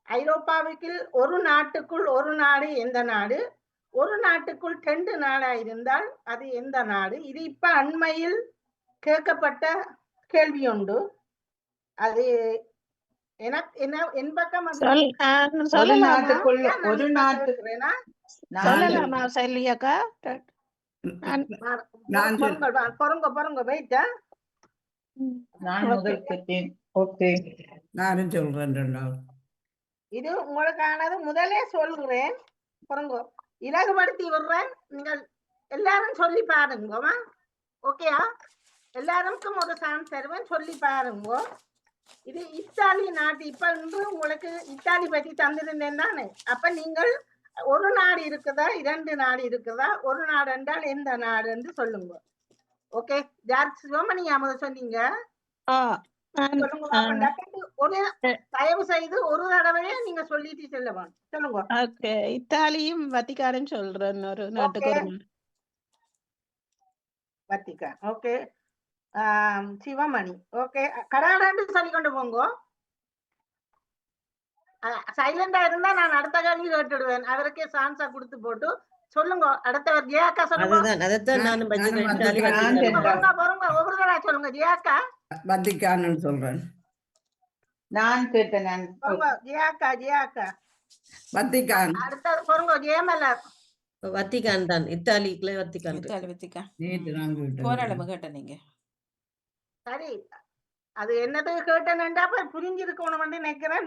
ஐரோப்பாவுக்கு ஒரு நாட்டுக்குள் ஒரு நாடு எந்த நாடு, ஒரு நாட்டுக்குள் 2 நாடா இருந்தால் அது எந்த நாடு? இது இப்ப அண்மையில் கேட்கப்பட்ட கேள்வி உண்டு. அது எனக்கு என்ன என் பக்கம் ஒரு நாட்டுக்குள்ள ஒரு நாட்டு சொல்லலாமா செல்வியக்கா? பொறுங்க வெயிட்டா. நான் முதல் கேட்டேன். ஓகே, நானும் சொல்றேன். இது உங்களுக்கானது, முதலே சொல்கிறேன். பொறுங்க, இலகுபடுத்தி விடுறேன். நீங்கள் எல்லாரும் சொல்லி பாருங்கம்மா. ஓகேயா? எல்லாருக்கும் ஒரு சான்ஸ் தருவேன், சொல்லி பாருங்க. இது இத்தாலி நாட்டு. இப்ப இன்று உங்களுக்கு இத்தாலி பற்றி தந்திருந்தேன் தானே? அப்ப நீங்கள் ஒரு நாடு இருக்குதா, 2 நாடு இருக்குதா, ஒரு நாடு என்றால் எந்த நாடு என்று சொல்லுங்க. ஓகே, சிவமணி அமுத சொன்னீங்க. தயவு செய்து ஒரு தடவையே நீங்க சொல்லிட்டு செல்லவான். சொல்லுங்க. ஓகே, இத்தாலியும் வத்திக்கானும் சொல்றேன். ஒரு நாட்டுக்கு ஒரு நாடு. வத்திக்கான். ஓகே, சிவமணி. ஓகே, கடாடான்னு சொல்லி கொண்டு போங்க. சைலண்டா இருந்தா நான் அடுத்த கேள்வி கேட்டுடுவேன். அவருக்கே சான்ஸா கொடுத்து போட்டு சொல்லுங்க. அடுத்தவர் ஜெயாக்கா சொல்லுங்க. அதைத்தான் நானும் ஒவ்வொருவரா சொல்லுங்க. ஜெயாக்கா. வத்திக்கான்னு சொல்றேன். நான் கேட்டேன். ஜெயாக்கா வத்திக்கான். அடுத்தது பொறுங்க. ஜெயமலர். வத்திக்கான் தான். இத்தாலிக்குள்ள வத்திக்கான். போராளம் கேட்ட நீங்க. சரி, அது என்னது கேட்டேன்டா புரிஞ்சிருக்கணும் நினைக்கிறேன்.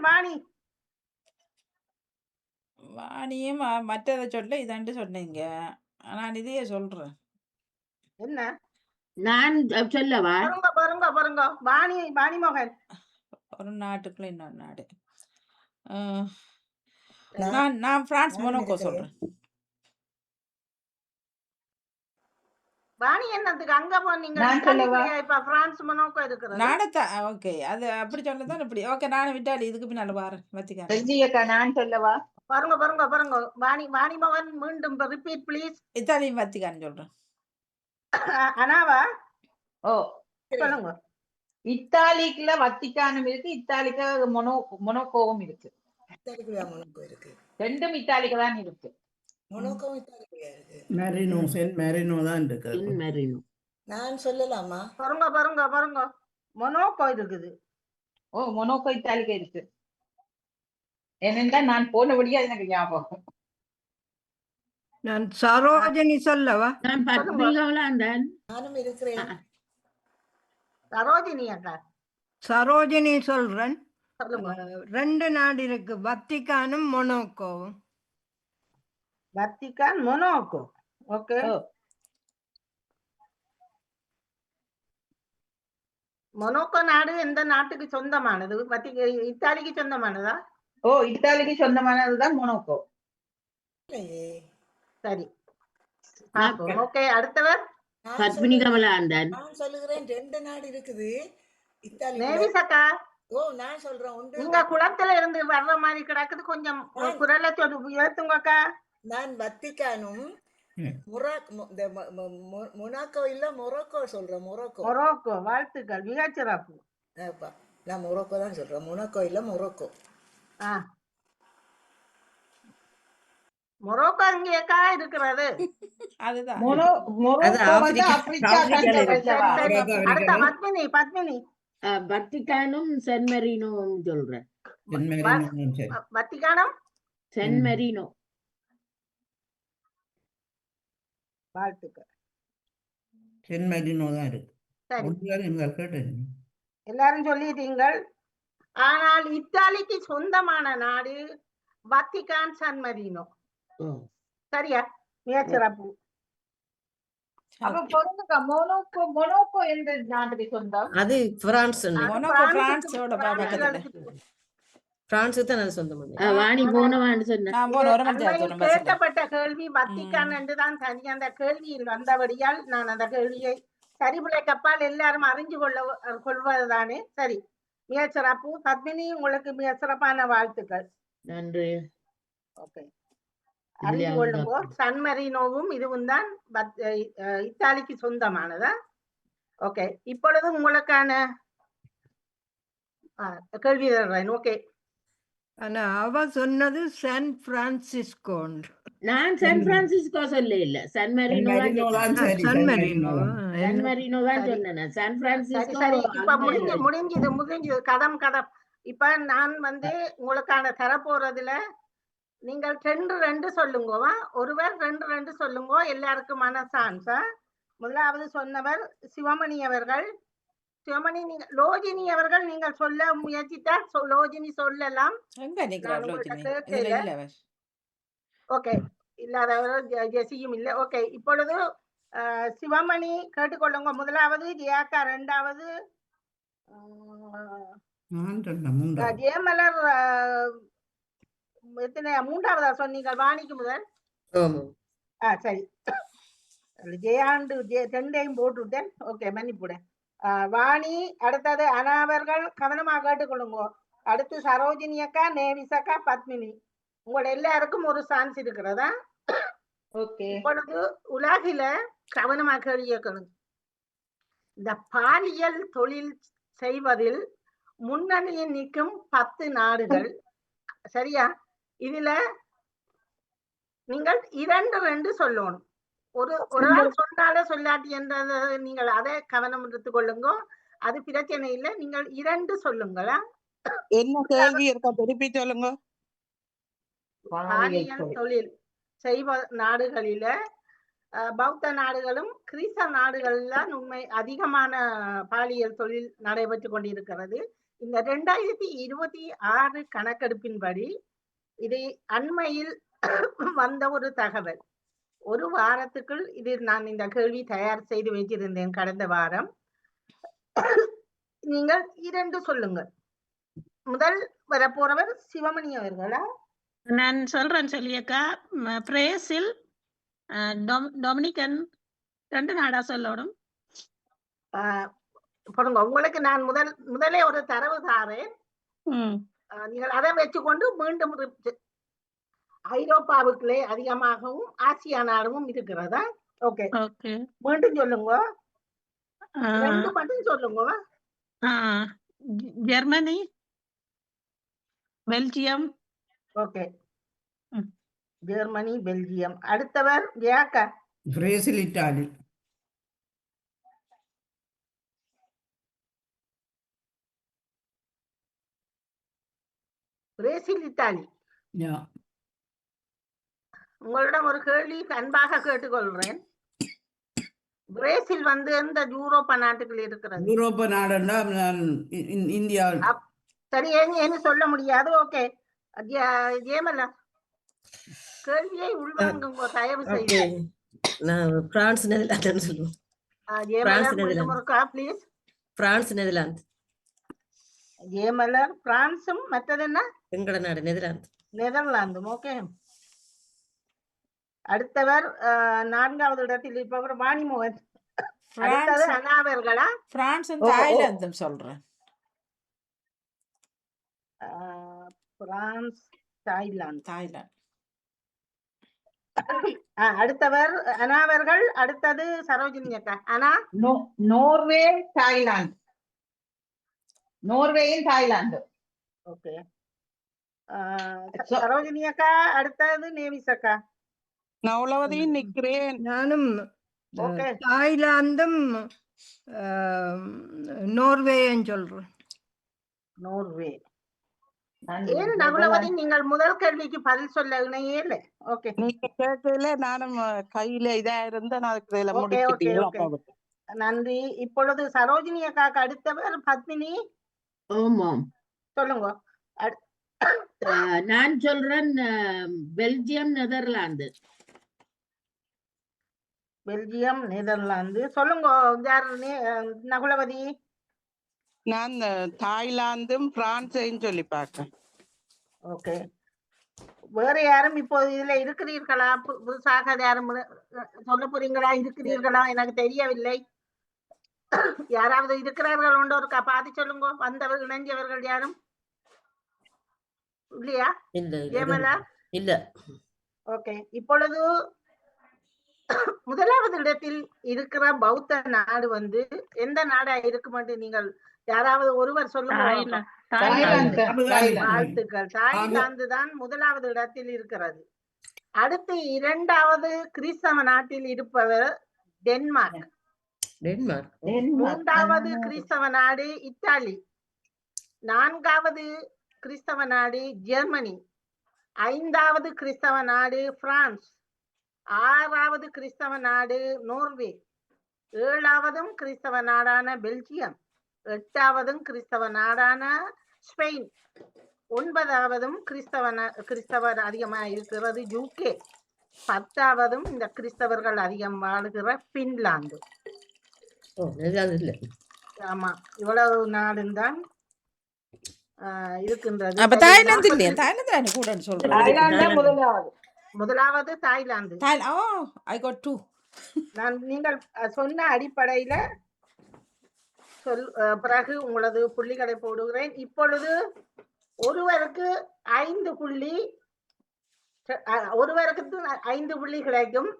வாணியும் மற்றதை சொல்ல இதாண்டு சொன்னீங்க. நான் இதையே சொல்றேன். என்ன நான் சொல்லவா? பாருங்க வாணி மோகன். ஒரு நாட்டுக்குள்ள இன்னொரு நாடு. நான் பிரான்ஸ் மொனாக்கோ சொல்றேன். வாணி என்னதுக்கு அங்க போனீங்க? இப்ப பிரான்ஸ் மொனாக்கோ இருக்கிறது நாடத்தா. ஓகே, அது அப்படி சொல்லதான் இப்படி. ஓகே, நானும் விட்டாலி இதுக்கு பின்னால வாரேன். வத்திக்கான். நான் சொல்லவா? பாருங்க. வாணி மோகன் மீண்டும் ரிப்பீட் ப்ளீஸ். இத்தாலியும் வத்திக்கான் சொல்றேன். அனாவா? ஓ, சொல்லுங்க. இத்தாலிக்குள்ள வத்திக்கானும் இருக்கு, இத்தாலிக்கு மொனாக்கோவும் இருக்கு. ரெண்டும் இத்தாலிக்கு தான் இருக்கு. சென்ட் மெரினோ தான் இருக்கு. நான் சொல்லலாமா? பாருங்க. மொனாக்கோ இருக்குது. ஓ, மொனாக்கோ இத்தாலிக்கு இருக்கு. ஏனென்றா நான் போனபடியா எனக்கு ஞாபகம். நான் சரோஜினி சொல்லவா? நான் பத்மிகாவிலான். நானும் இருக்கிறேன். சரோஜினி அக்கா. சரோஜினி சொல்றேன். 2 நாடு இருக்கு, வத்திக்கானும் மொனாக்கோவும். Vatican, Monaco. ஓகே, மொனாக்கோ நாடு எந்த நாட்டுக்கு சொந்தமானது? இத்தாலிக்கு சொந்தமானதா? ஓ, இத்தாலிக்கு சொந்தமானதுதான் மொனாக்கோ. சரி, ஓகே. அடுத்தவர் பத்மிகாவிலான். நான் சொல்லுகிறேன் 2 நாடு இருக்குது இத்தாலி. நேவிசக்கா. ஓ, நான் சொல்றேன் ஒன்று. நீங்க குளத்துல இருந்து வர்ற மாதிரி கிடக்குது, கொஞ்சம் குரலை ஏத்துங்கக்கா. நான் வத்திக்கானும் மொனாக்கோ இல்ல மொரோக்கோ சொல்றேன். மொரோக்கோ. வாழ்த்துக்கள், மிகச்சிறப்பு. நான் மொரோக்கோ தான் சொல்றேன். மொனாக்கோ இல்ல மொரோக்கோ. மொரோக்கோ இங்கேக்கா இருக்கிறது. அதுதான். அடுத்த பத்மினி. வத்திக்கானும் சென் மெரினோவும் சொல்றேன். வத்திக்கானம், சென் மெரினோ. வாழ்த்துக்கள். சென் மெரினோ தான் இருக்கு. எல்லாரும் சொல்லிட்டீங்கள். ஆனால் இத்தாலிக்கு சொந்தமான நாடு வத்திகான் சான் மரீனோ. சரியா? மிகச்சிறப்பு. அப்ப பொருளுங்க மொனோக்கோ என்ற நாட்டுக்கு சொந்தம். அது பிரான்ஸ் மொனாக்கோ பிரான்ஸோட பக்கத்துல. பிரான்ஸுக்கு தான் அது சொந்தம். வாணி போனவான்னு சொன்ன நான் போன ஒரு மணி அண்மையில் கேட்கப்பட்ட கேள்வி வத்திக்கான் என்றுதான் தனி அந்த கேள்வியில் வந்தபடியால் நான் அந்த கேள்வியை சரிபுலைக்கப்பால் எல்லாரும் அறிஞ்சு கொள்வதுதானே. சரி, மிக சிறப்பு. பத்மினி, உங்களுக்கு மிக சிறப்பான வாழ்த்துக்கள். நன்றி. ஓகே, அறிந்து கொள்ளுங்கோ. சன் மெரினோவும் இதுவும் தான் இத்தாலிக்கு சொந்தமானதா? ஓகே, இப்பொழுது உங்களுக்கான கேள்வி தர்றேன். ஓகே, ஆனா அவ சொன்னது சான் பிரான்சிஸ்கோ. நான் சான் பிரான்சிஸ்கோ சொல்ல இல்ல, சன் மெரினோ தான் சரி, சான் மெரினோ சன் மெரினோ தான் சொன்னேன். சான் பிரான்சிஸ்கோ சரி. இப்ப முடிஞ்சது கதம். இப்ப நான் உங்களுக்கான தரப்போறதுல நீங்கள் 2 சொல்லுங்கோவா, ஒருவர் 2 சொல்லுங்கோ, எல்லாருக்குமான சான்ஸா. முதலாவது சொன்னவர் சிவமணி அவர்கள். சிவமணி, நீங்க லோஜினி அவர்கள் நீங்கள் சொல்ல முயற்சித்தால் லோஜினி சொல்லலாம். ஓகே, இல்லாதவர் ஜெசியும் இல்ல. ஓகே, இப்பொழுது சிவமணி கேட்டுக்கொள்ளுங்க. முதலாவது ஜியாக்கா, 2வது ஜெயமலர், எத்தனை 3வதா சொன்னீங்க? வாணிக்கு முதல். சரி, ஜெயாண்டு 2ஐயும் போட்டுவிட்டேன். ஓகே, மன்னிப்புடன். வாணி, அடுத்தது அனாவர்கள். கவனமா கேட்டுக்கொள்ளுங்க. அடுத்து சரோஜினி அக்கா, நேவிஸ் அக்கா, பத்மினி. உங்களோட எல்லாருக்கும் ஒரு சான்ஸ் இருக்கிறதா? ஓகே. இப்பொழுது உலகில கவனமா கேள்வி கேட்கணும். இந்த பாலியல் தொழில் செய்வதில் முன்னணியில் நிற்கும் 10 நாடுகள். சரியா? இதுல நீங்கள் 2 சொல்லணும். ஒரு ஆள் சொன்னாலே சொல்லாட்டி என்றதை நீங்கள் அதை கவனம் எடுத்துக் கொள்ளுங்க. அது பிரச்சனை இல்லை. நீங்கள் 2 சொல்லுங்களா? என்ன கேள்வி இருக்கா, திருப்பி சொல்லுங்க. பாலியல் தொழில் செய்வ நாடுகளில பௌத்த நாடுகளும் கிறிஸ்தவ நாடுகள்லாம் உண்மை அதிகமான பாலியல் தொழில் நடைபெற்று கொண்டிருக்கிறது. இந்த 2026 கணக்கெடுப்பின்படி இது அண்மையில் வந்த ஒரு தகவல். ஒரு வாரத்துக்குள் இது நான் இந்த கேள்வி தயார் செய்து வச்சிருந்தேன் கடந்த வாரம். நீங்கள் 2 சொல்லுங்க. முதல் வரப்போறவர் சிவமணி அவர்களா? நான் சொல்றேன் சொல்லியக்கா. பிரேசில், டொமினிகன் 2 நாடா சொல்லணும். உங்களுக்கு நான் முதலே ஒரு தரவு தாரேன். நீங்கள் அதை வச்சுக்கொண்டு மீண்டும் ஐரோப்பாவுக்குள்ளே அதிகமாகவும் ஆசியா நாடும் இருக்கிறதா? ஓகே, மீண்டும் சொல்லுங்க. 2 மட்டும் சொல்லுங்க. Germany, Belgium. Okay, Germany, Belgium. அடுத்தவர் ஜியாக்கா. Brazil, Italy. Brazil, Italy. உங்களிடம் ஒரு கேள்வி அன்பாக கேட்டுக்கொள்றேன். பிரேசில் எந்த யூரோப்பா நாட்டுகள் இருக்கிறது? யூரோப்பா நாடுன்னா இந்தியா. சரி, ஏன்னு சொல்ல முடியாது. ஓகே, ஜெயமலா கேள்வியை உள்வாங்குங்க தயவு செய்து. நான் பிரான்ஸ், நெதர்லாந்து சொல்லுவேன். ப்ளீஸ். France, Netherlands. ஜெயமலர் பிரான்சும், மற்றது என்ன? எங்கட நாடு நெதர்லாந்து. நெதர்லாந்தும். ஓகே, அடுத்தவர் 4வது இடத்தில் இருப்பவர் வாணிமோகன். அடுத்தது அனாவர்களா? பிரான்சும் தாய்லாந்தும் சொல்றேன். France, Thailand. அடுத்தவர் அனாவர்கள். அடுத்தது சரோஜினி அக்கா. அனா? Norway, Thailand. நோர்வேயும் தாய்லாந்து. ஓகே, சரோஜினி அக்கா. அடுத்தது நேவிஸ் அக்கா. நான் அவ்வளவதையும் நிக்கிறேன். நானும் தாய்லாந்தும் நோர்வேயும் சொல்றேன். நோர்வே. ஏன் அவ்வளவதையும் நீங்கள் முதல் கேள்விக்கு பதில் சொல்ல இணையே இல்லை? ஓகே, நீங்க கேட்கல, நானும் கையில இதா இருந்தா நான் நன்றி. இப்பொழுது சரோஜினி அக்காக்கு அடுத்தவர் பத்மினி. ஆமாம், சொல்லுங்க. அட்- நான் சொல்றேன் பெல்ஜியம் நெதர்லாந்து. Belgium Netherlands. சொல்லுங்க யார் நகுலவதி? நான் தாய்லாந்தும் பிரான்ஸையும் சொல்லி பார்க்கேன். ஓகே. வேற யாரும் இப்போ இதுல இருக்கிறீர்களா? புதுசாக யாரும் சொல்ல போறீங்களா? இருக்கிறீர்களா? எனக்கு தெரியவில்லை. யாராவது இருக்கிறார்கள் உண்டு ஒரு பாதி சொல்லுங்க. வந்தவர்கள் இணைஞ்சவர்கள் யாரும் இல்லையா? ஏமலா? இல்ல. ஓகே. இப்பொழுது முதலாவது இடத்தில் இருக்கிற பௌத்த நாடு வந்து எந்த நாடா இருக்கும் என்று நீங்கள் யாராவது ஒருவர் சொல்லுங்க. வாழ்த்துக்கள். தாய்லாந்து தான் முதலாவது இடத்தில் இருக்கிறது. அடுத்து இரண்டாவது கிறிஸ்தவ நாட்டில் இருப்பவர் டென்மார்க். மூன்றாவது கிறிஸ்தவ நாடு இத்தாலி. நான்காவது கிறிஸ்தவ நாடு ஜெர்மனி. ஐந்தாவது கிறிஸ்தவ நாடு பிரான்ஸ். ஆறாவது கிறிஸ்தவ நாடு நோர்வே. ஏழாவதும் கிறிஸ்தவ நாடான பெல்ஜியம். எட்டாவதும் கிறிஸ்தவ நாடான ஸ்பெயின். ஒன்பதாவதும் கிறிஸ்தவர் அதிகமாக இருக்கிறது யூகே. பத்தாவதும் இந்த கிறிஸ்தவர்கள் அதிகம் வாழுகிற பின்லாந்து. ஆமா, இவ்வளவு நாடும் தான் இருக்கின்றது. அப்ப தாய்லாந்து இல்லையா? தாய்லாந்து கூட சொல்றேன். முதலாவது தாய்லாந்து. I got 2. நான் நீங்கள் சொன்ன அடிப்படையில பிறகு உங்களது புள்ளிகளை போடுகிறேன். இப்பொழுது ஒருவருக்கு 5 புள்ளி, ஒருவருக்கு 5 புள்ளி கிடைக்கும்.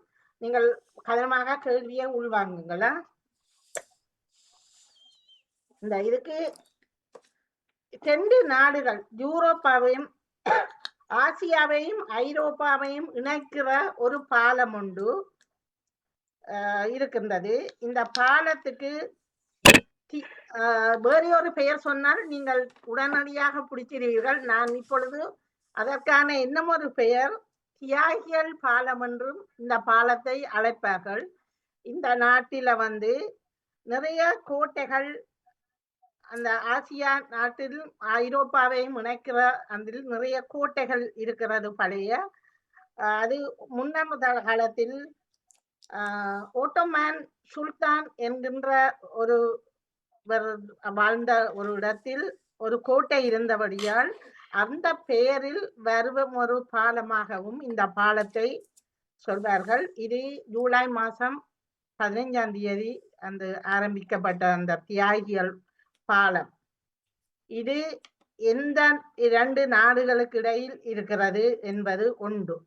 நீங்கள் கவனமாக கேள்வியை உள்வாங்குங்களா? இந்த இதுக்கு 2 நாடுகள் யூரோப்பாவையும் ஆசியாவையும் ஐரோப்பாவையும் இணைக்கிற ஒரு பாலம் ஒன்று இருக்கின்றது. இந்த பாலத்துக்கு வேறு ஒரு பெயர் சொன்னால் நீங்கள் உடனடியாக பிடிச்சிருவீர்கள். நான் இப்பொழுது அதற்கான இன்னமொரு பெயர் தியாகிகள் பாலம் என்றும் இந்த பாலத்தை அழைப்பார்கள். இந்த நாட்டில வந்து நிறைய கோட்டைகள், அந்த ஆசியா நாட்டில் ஐரோப்பாவையும் இணைக்கிற அதில் நிறைய கோட்டைகள் இருக்கிறது பழைய. அது முன்னர் காலத்தில் ஓட்டோமேன் சுல்தான் என்கின்ற ஒரு வாழ்ந்த ஒரு இடத்தில் ஒரு கோட்டை இருந்தபடியால் அந்த பெயரில் வரும் ஒரு பாலமாகவும் இந்த பாலத்தை சொல்வார்கள். இது ஜூலை மாதம் 15ஆம் தேதி அந்த ஆரம்பிக்கப்பட்ட அந்த தியாகிகள் பாலம். இது எந்த 2 நாடுகளுக்கு இடையில் இருக்கிறது என்பது ஒன்று.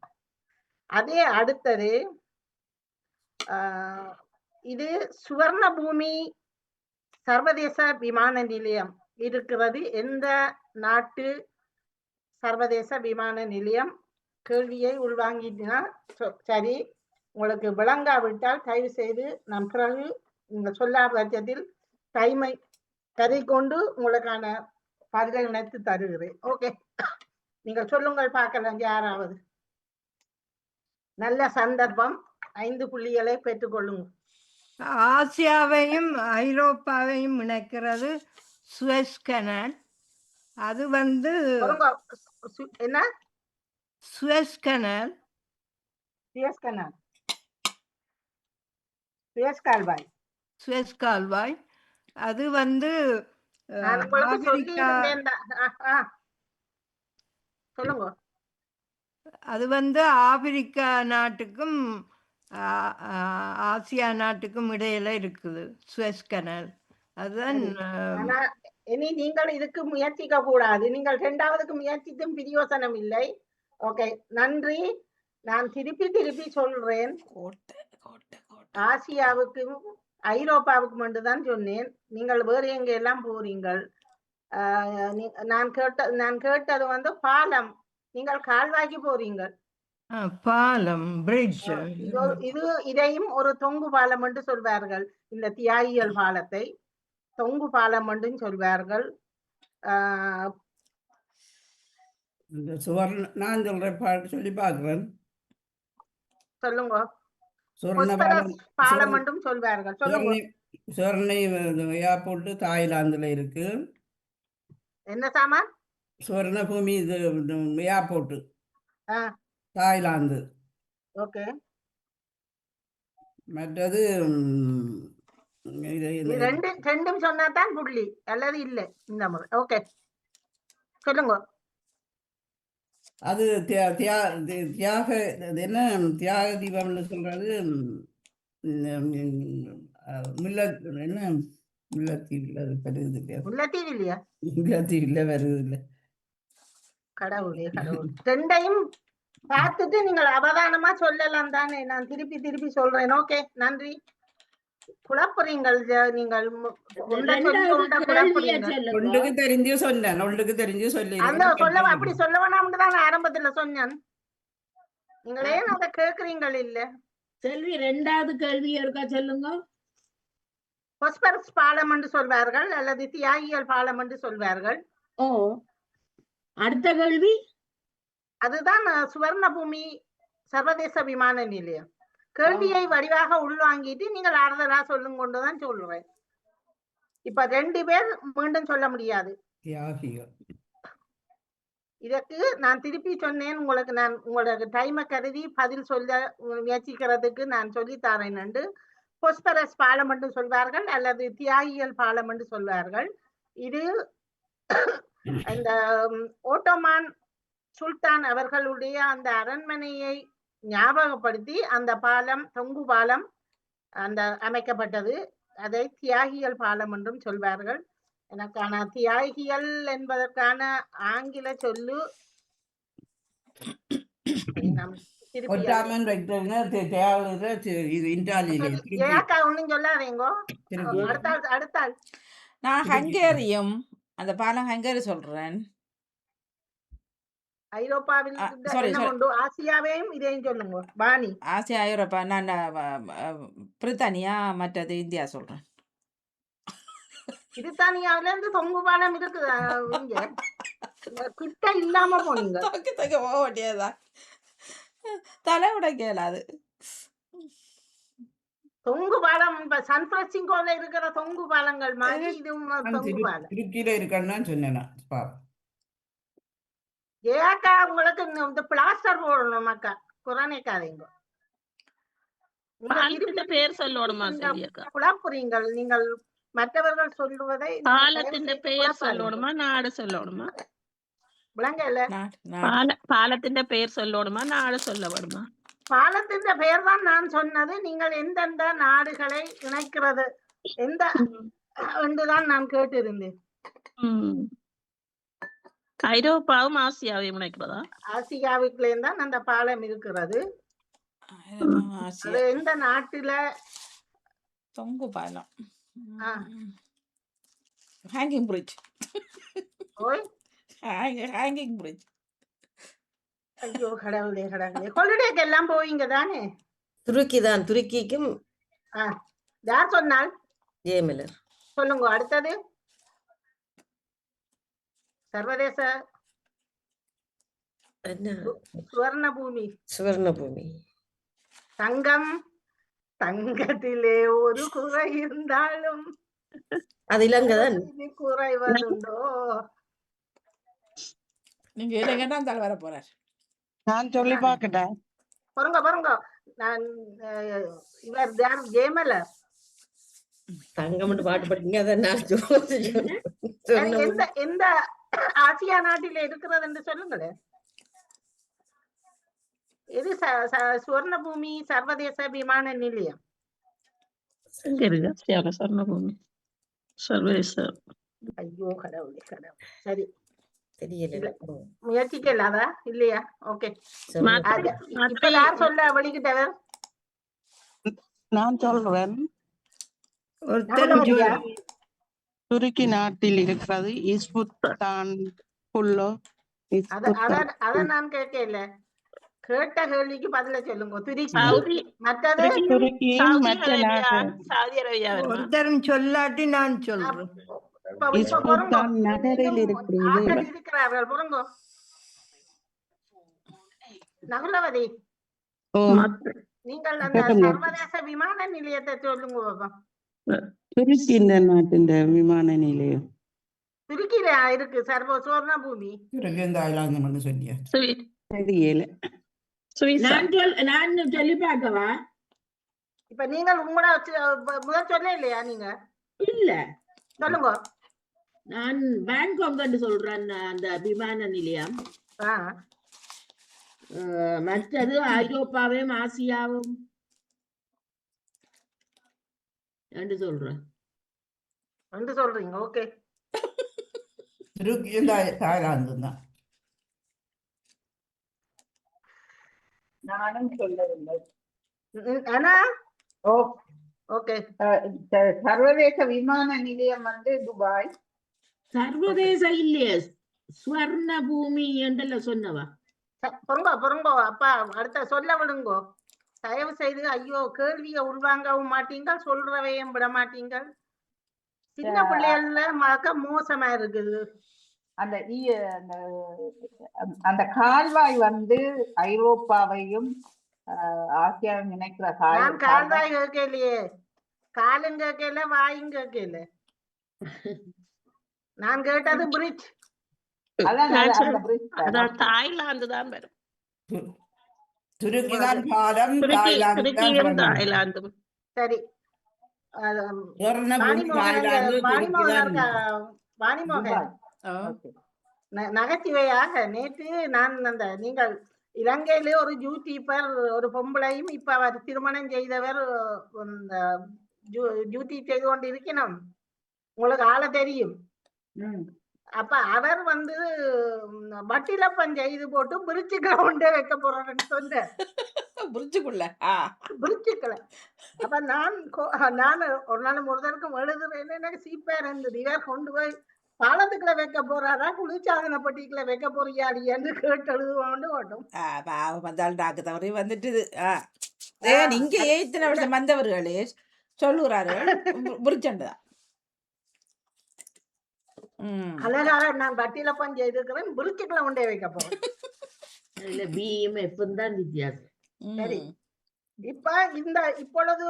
அதே அடுத்தது இது சுவர்ணபூமி சர்வதேச விமான நிலையம் இருக்கிறது. எந்த நாட்டு சர்வதேச விமான நிலையம்? கேள்வியை உள்வாங்கினா சரி. உங்களுக்கு விளங்காவிட்டால் தயவு செய்து நான் பிறகு நீங்க சொல்லாத பட்சத்தில் டைமை கருதி கொண்டு உங்களுக்கான பதிலை இணைத்து தருகிறேன். ஓகே, நீங்கள் சொல்லுங்கள் பார்க்கலாம். யாராவது நல்ல சந்தர்ப்பம் 5 புள்ளிகளை பெற்றுக்கொள்ளுங்க. ஆசியாவையும் ஐரோப்பாவையும் இணைக்கிறது சுயஸ் கனால். அது வந்து என்ன? Suez canal. Suez canal, Suez கால்வாய். சுயஸ் கால்வாய் அது வந்து சொல்லுங்க. அது வந்து ஆப்பிரிக்கா நாட்டுக்கும் ஆசியா நாட்டுக்கும் இடையில இருக்குது சுயஸ் கனால். அதுதான். இனி நீங்கள் இதுக்கு முயற்சிக்க கூடாது. நீங்கள் 2வதுக்கு முயற்சித்தும் பிரயோசனம் இல்லை. ஓகே, நன்றி. நான் திருப்பி சொல்றேன். ஆசியாவுக்கும் ஐரோப்பாவுக்கு மட்டும்தான் சொன்னேன். நீங்கள் வேறு எங்க எல்லாம் போறீங்கள்? நான் கேட்டது வந்து பாலம். நீங்கள் கால்வாய்க்கு போறீங்கள். பாலம், பிரிட்ஜ். இதையும் ஒரு தொங்கு பாலம் என்று சொல்வார்கள். இந்த தியாகிகள் பாலத்தை தொங்கு பாலம் என்று சொல்வார்கள். நான் சொல்றேன், சொல்லி பாக்குறேன். சொல்லுங்க. பாலம் என்றும் சொல்வார்கள். சொல்லுங்க. சொர்ணை ஏர்போர்ட் தாய்லாந்துல இருக்கு. என்ன சாமான்? சுவர்ணபூமி இது ஏர்போர்ட்டு ஆ தாய்லாந்து. ஓகே. மற்றது இது இது ரெண்டும் சொன்னா தான் புள்ளி அல்லது இல்ல இந்த முறை. ஓகே சொல்லுங்க. அது தியாக இது என்ன தியாக தீபம்னு சொல்றது முல்லை என்ன முல்லைத்தீவில் அது வருது இல்லையா? முல்லைத்தீவு இல்லையா? முல்லைத்தீவில் வருது இல்லை. கடவுளே கடவுள். ரெண்டையும் பார்த்துட்டு நீங்கள் அவதானமா சொல்லலாம் தானே. நான் திருப்பி திருப்பி சொல்றேன். ஓகே நன்றி. குழப்பறீங்கள் நீங்கள் ஒன்றுக்கு தெரிஞ்சு சொன்னேன், ஒன்றுக்கு தெரிஞ்சு சொல்லி அந்த சொல்ல அப்படி சொல்ல வேணாம்னு தான் அரம்பத்துல சொன்னேன். நீங்களே அதை கேக்குறீங்கள் இல்ல. செல்வி ரெண்டாவது கேள்வி இருக்கா சொல்லுங்க. பொஸ்பரஸ் பாலம் என்று சொல்வார்கள் அல்லது தியாகிகள் பாலம் என்று சொல்வார்கள். ஓ அடுத்த கேள்வி அதுதான் சுவர்ணபூமி சர்வதேச விமான நிலையம். கேள்வியை வடிவாக உள்வாங்கிட்டு நீங்கள் ஆறுதலா சொல்லும் கொண்டுதான் சொல்றேன். இப்ப 2 பேர் மீண்டும் சொல்ல முடியாது. இதற்கு நான் திருப்பி சொன்னேன் உங்களுக்கு. நான் உங்களுக்கு டைமை கருதி பதில் சொல்ல முயற்சிக்கிறதுக்கு நான் சொல்லி தரேன் என்று. பொஸ்பரஸ் பாலம் என்று சொல்வார்கள் அல்லது தியாகிகள் பாலம் என்று சொல்வார்கள். இது அந்த ஓட்டோமான் சுல்தான் அவர்களுடைய அந்த அரண்மனையை ஞாபகப்படுத்தி அந்த பாலம் தொங்கு பாலம் அந்த அமைக்கப்பட்டது. அதை தியாகிகள் பாலம் என்றும் சொல்வார்கள். எனக்கான தியாகிகள் என்பதற்கான ஆங்கில சொல்லு ஒன்னும் சொல்லாதீங்கோ. அடுத்தாள் நான் ஹங்கேரியும் அந்த பாலம் ஹங்கேரி சொல்றேன். ஐரோப்பாவில் ஆசியாவையும் இதையும் சொல்லுங்க. வாணி ஆசியா ஐரோப்பா. நான் பிரித்தானியா மற்றது இந்தியா சொல்றேன். பிரித்தானியாவில இருந்து தொங்கு பாலம் இருக்குது. இங்க கிட்ட இல்லாம போனீங்க. போக வேண்டியதுதான். தலை உடைக்கலாது. தொங்கு பாலம் சான் பிரான்சிஸ்கோல இருக்கிற தொங்கு பாலங்கள் மாதிரி இதுவும் தொங்கு பாலம். திருச்சியில இருக்கணும்னு சொன்னேன். ஏக்கா உங்களுக்கு இந்த பிளாஸ்டர் போடணும் மக்கா குறானேக்காதீங்க. பேர் சொல்லணுமா? குழப்புறீங்கள் நீங்கள். மற்றவர்கள் சொல்லுவதை பாலத்தின் பெயர் சொல்லணுமா நாடு சொல்லணுமா? விளங்கல. பாலத்தின் பெயர் சொல்லணுமா நாடு சொல்ல வேணுமா? பாலத்தின் பெயர் தான் நான் சொன்னது. நீங்கள் எந்தெந்த நாடுகளை இணைக்கிறது எந்த என்றுதான் நான் கேட்டிருந்தேன். ஐரோப்பாவும் ஆசியாவையும் இணைக்கிறதா? ஆசியாவுக்குள்ளே தான் அந்த பாலம் இருக்கிறது. அது எந்த நாட்டுல? தொங்கு பாலம். Hanging bridge. Hanging bridge. ஐயோ கடவுளே கடவுளே. ஹாலிடேக்கு எல்லாம் போவீங்க தானே? துருக்கி தான். துருக்கிக்கும் யார் சொன்னால்? ஜேமிலர். சொல்லுங்க அடுத்தது. சர்வதேச சுவர்ணபூமி. சுவர்ணபூமி. தங்கம். தங்கத்திலே ஒரு குறை இருந்தாலும் அது இலங்கைதான். குறைவதுண்டோ? நீங்க இலங்கை தான் வர போறார். நான் சொல்லி பாக்கட்டேன். பொறுங்க. நான் இவர் ஜேமலர். தங்கம் மட்டும் பாட்டு படிங்க. எந்த ஆசியா நாட்டில இருக்கிறது என்று சொல்லுங்களேன். இது சுவர்ணபூமி சர்வதேச விமான நிலையம். சுவர்ணபூமி சர்வதேச. ஐயோ கடவுளே கடவுள். சரி தெரியல. முயற்சிக்கலாதா இல்லையா? ஓகே. இப்ப யார் சொல்ல வழிகிட்டவர்? நான் சொல்றேன். துருக்கி நாட்டில் இருக்கிறது இஸ்தான்புல். அத நான் கேட்கல. கேட்ட கேள்விக்கு பதில சொல்லுங்க. துருக்கி மற்றது ஒருத்தரும் சொல்லாட்டி நான் சொல்றேன். நகரில் இருக்கிறார்கள். பொறுங்க. நகுலவதி நீங்கள் அந்த சர்வதேச விமான நிலையத்தை சொல்லுங்க. துருக்கி இந்த நாட்டின் விமான நிலையம். துருக்கியில இருக்கு சுவர்ண பூமி. பிறகு இந்த தாய்லாந்து சொல்லியா தெரியல. சுவிஸா? நான் சொல்லி பார்க்கவா? இப்ப நீங்கள் உங்களோட முதல் சொல்ல இல்லையா நீங்க? இல்ல சொல்லுங்க. நான் பேங்காக் சொல்றேன், அந்த விமான நிலையம். மற்றது ஐரோப்பாவையும் ஆசியாவும் என்று சொல்றேன். சொல்றீங்க. ஓகே. துருக்கியும் தாய்லாந்து தான். நானும் சொல்லவில்லை. ஆனா ஓ ஓகே. சர்வதேச விமான நிலையம் வந்து துபாய். சர்வதேச இல்லையே, ஸ்வர்ண பூமி என்றல்ல சொன்னவா? பொறுங்கோ அப்பா, அடுத்த சொல்ல விடுங்கோ தயவு செய்து. ஐயோ, கேள்விய உள்வாங்கவும் மாட்டீங்க, சொல்றவையும் விட மாட்டீங்க. சின்ன பிள்ளைகள்ல மோசமா இருக்குது. அந்த கால்வாய் வந்து ஐரோப்பாவையும் ஆசியாவையும் இணைக்கிற நான் கால்வாய் கேட்கலையே, காலும் கேட்கல, வாயும் கேட்கல. நான் கேட்டது பிரிட்ஜ். அதான் தாய்லாந்து தான் வரும். துருக்கி தான் பாலம், துருக்கியும் தாய்லாந்தும். சரி. வாணிமோகன் நகைச்சுவையாக நேற்று நான் நீங்கள் இலங்கையிலே ஒரு யூடியூபர், ஒரு பொம்பளையும் இப்ப அவர் திருமணம் செய்தவர் டியூட்டி செய்து கொண்டு இருக்கணும். உங்களுக்கு ஆள தெரியும். அப்ப அவர் வந்து வட்டிலப்பம் செய்து போட்டு பிரிட்ஜு கிரவுண்டே வைக்க போறேன்னு சொன்ன. பிரிட்ஜுக்குள்ள. அப்ப நான் ஒரு நாள் ஒருத்தருக்கும் எழுதுறேன்னு எனக்கு சீப்பா இருந்தது. இவர் கொண்டு போய் பாலத்துக்குள்ள வைக்க போறாரா, குளிர்சாதன பட்டிக்குள்ள வைக்க போறியாடி என்று கேட்டு எழுதுவான்னு ஓட்டும். வந்தால் டாக்கு தவறி வந்துட்டுது. இங்க இத்தனை வருஷம் வந்தவர்களே சொல்லுறாரு புரிச்சண்டா. அழகாக நான் வட்டிலப்பம் செய்திருக்கிறேன், பிரிட்ஜுக்குள்ள கொண்டே வைக்க போறேன். சரி, இப்ப இப்பொழுது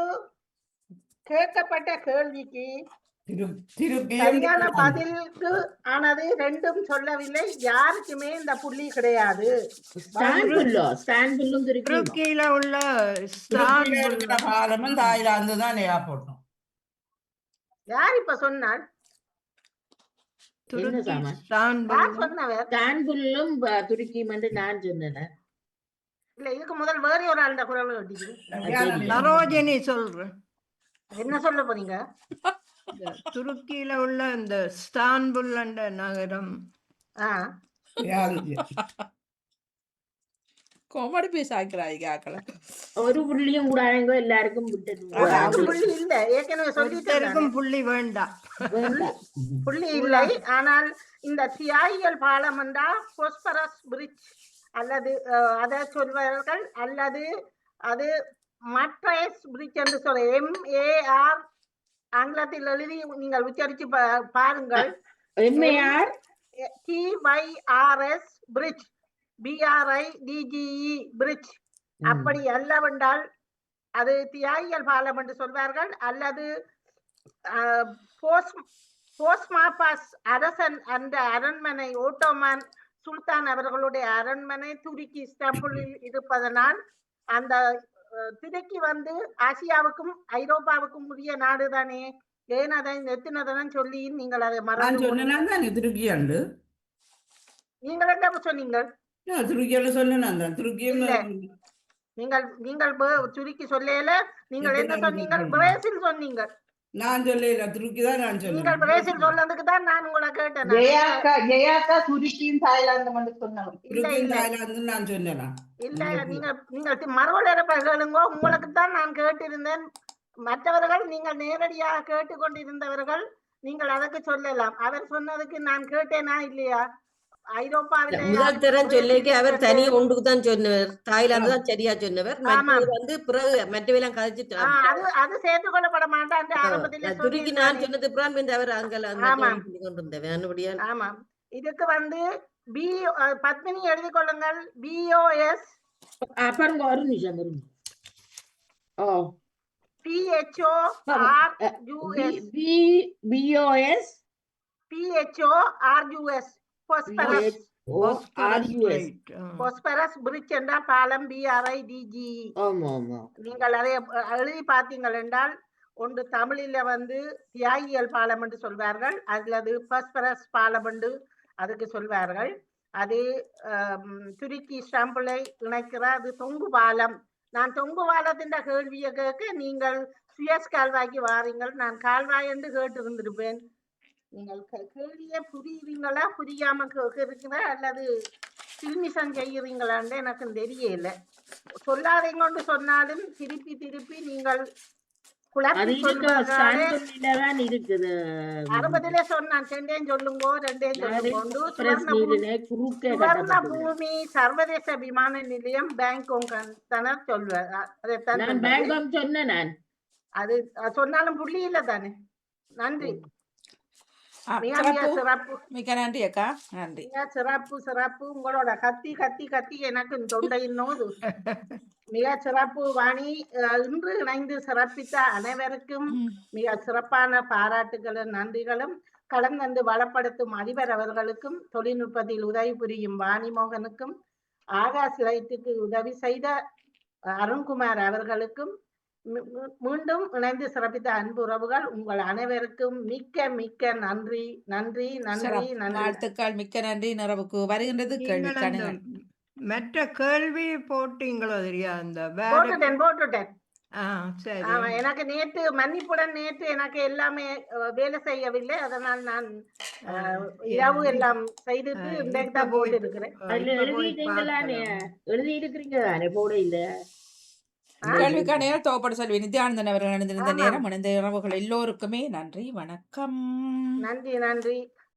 கேட்கப்பட்ட கேள்விக்கு சரியான பதிலுக்கு ஆனது ரெண்டும் சொல்லவில்லை. யாருக்குமே இந்த புள்ளி கிடையாது. துருக்கியில உள்ள பாலமும் தாய்லாந்து தான் போட்டோம். யார் இப்ப சொன்னார்? துருக்கி நான் சொன்னேன். இல்ல, இதுக்கு முதல் வேற ஒரு ஆளுட குரல் கேட்டீங்க. சரோஜினி சொல்றேன். என்ன சொல்ல போறீங்க? துருக்கியில உள்ள இந்த ஸ்தான்புல் என்ற நகரம். கோமடி பீஸ் ஆக்கிறாங்க. ஒரு புள்ளியும் கூட எல்லாருக்கும் புள்ளி இல்ல, ஏற்கனவே சொல்லிட்டு புள்ளி வேண்டாம். புள்ளி இல்லை. ஆனால் இந்த தியாகிகள் பாலம் என்றா போஸ்பரஸ் பிரிட்ஜ் அல்லது அதை சொல்வார்கள், அல்லது அது மட்ரேஸ் பிரிட்ஜ் என்று சொல்ல. MAR ஆங்கிலத்தில் எழுதி நீங்கள் உச்சரிச்சு பாருங்கள். MAR TYRS bridge, BRIDGE bridge. அப்படி அல்லவென்றால் அது தியாகிகள் பாலம் என்று சொல்வார்கள், அல்லது போஸ்மாபாஸ் அரசன் அந்த அரண்மனை, ஓட்டோமான் சுல்தான் அவர்களுடைய அரண்மனை துருக்கி இஸ்தான்புல்லில் இருப்பதனால் அந்த துருக்கி வந்து ஆசியாவுக்கும் ஐரோப்பாவுக்கும் உரிய நாடு தானே. ஏன் அதை நெத்தினதான் சொல்லி நீங்கள் அதை மறந்து துருக்கியாண்டு நீங்கள் என்ன சொன்னீங்க? துருக்கியால சொன்ன நீங்கள் துருக்கி சொல்லல. நீங்கள் என்ன சொன்னீங்க? பிரேசில் சொன்னீங்க. நான் சொல்லல, துருக்கி தான் நான் சொன்னேன். நீங்கள் பிரேசில் சொன்னதுக்கு தான் நான் உங்களை கேட்டேன். ஜெயாக்கா துருக்கியும் தாய்லாந்து சொன்னாங்க. தாய்லாந்து நான் சொன்னேன். இல்ல, நீங்க மறுவலரப்ப கேளுங்க. உங்களுக்கு தான் நான் கேட்டிருந்தேன். மற்றவர்கள் நீங்கள் நேரடியாக கேட்டுக்கொண்டிருந்தவர்கள் நீங்கள் அதற்கு சொல்லலாம். அவர் சொன்னதுக்கு நான் கேட்டேனா இல்லையா? முதல் தரம் சொல்லிக்கு அவர் தனியா ஒன்றுக்கு தான் சொன்னவர், தாய்லாந்து தான் சரியா சொன்னவர். வந்து பிறகு மற்றவெல்லாம் கதைச்சிட்டு அது சேர்த்துக் கொள்ளப்பட மாட்டான். துருக்கி நான் சொன்னது பிறகு அவர் அங்கே. ஆமா, இதுக்கு வந்து பத்மினி எழுதி கொள்ளுங்கள். BOS PHORUS PHORUS phosphorus phosphorus bridge என்றா பாலம் BRIDGE. நீங்கள் அதை எழுதி பார்த்தீங்கள் என்றால் ஒன்று தமிழில வந்து தியாகியல் பாலம் என்று சொல்வார்கள், அதுல அது பாஸ்பரஸ் பாலம் என்று அதுக்கு சொல்வார்கள். அது துருக்கி ஸ்டாம்புளை இணைக்கிற அது தொங்கு பாலம். நான் தொங்கு பாலத்தின் கேள்வியை கேட்க நீங்கள் சுயஸ் கால்வாய்க்கு வாரீங்கள், நான் கால்வாய் என்று கேட்டு இருந்திருப்பேன். நீங்கள் கேள்வியை புரியுறீங்களா புரியாம கேட்கிறீங்களா அல்லது சில்மிசம் செய்யறீங்களான்னு எனக்கு தெரியல. சொல்லாதீங்கன்னு சொன்னாலும் திருப்பி திருப்பி நீங்கள் அறுபதுல சொன்னான் ரெண்டேன் சொல்லுங்கோ சுவர்ண பூமி சர்வதேச விமான நிலையம் பேங்காக் தானே சொல்வார். அது சொன்னாலும் புள்ளி இல்ல தானே. நன்றி, மிக மிக சிறப்பு. மிக நன்றி அக்கா, நன்றி. சிறப்பு சிறப்பு. உங்களோட கத்தி கத்தி கத்தி எனக்கு தொண்டையின் நோது. மிக சிறப்பு வாணி. இன்று இணைந்து சிறப்பித்த அனைவருக்கும் மிக சிறப்பான பாராட்டுகளும் நன்றிகளும். கலந்து வளப்படுத்தும் அதிபர் அவர்களுக்கும், தொழில்நுட்பத்தில் உதவி புரியும் வாணிமோகனுக்கும், ஆகாஷ் லைட்டுக்கு உதவி செய்த அருண்குமார் அவர்களுக்கும், மீண்டும் இணைந்து சிறப்பித்த அன்புறவுகள் உங்கள் அனைவருக்கும் மிக்க மிக்க நன்றி நன்றி நன்றி நன்றி. வாழ்த்துக்கள், மிக்க நன்றி. நிறைவுக்கு வருகின்றது கேள்வி. மற்ற கேள்வி போட்டீங்களோ தெரியா? அந்த போட்டுட்டேன். எனக்கு நேற்று மன்னிப்புடன் நேற்று எனக்கு எல்லாமே வேலை செய்யவில்லை, அதனால் நான் இரவு எல்லாம் செய்துட்டு இன்றைக்கு தான் போட்டு இருக்கிறேன். எழுதி இருக்கிறீங்க தானே போட இல்ல? கேள்விக்கான தோப்படு செல்வி நித்யானந்தன் அவர்கள் இணைந்திருந்த நேரம் இணைந்த உறவுகள் எல்லோருக்குமே நன்றி, வணக்கம். நன்றி நன்றி.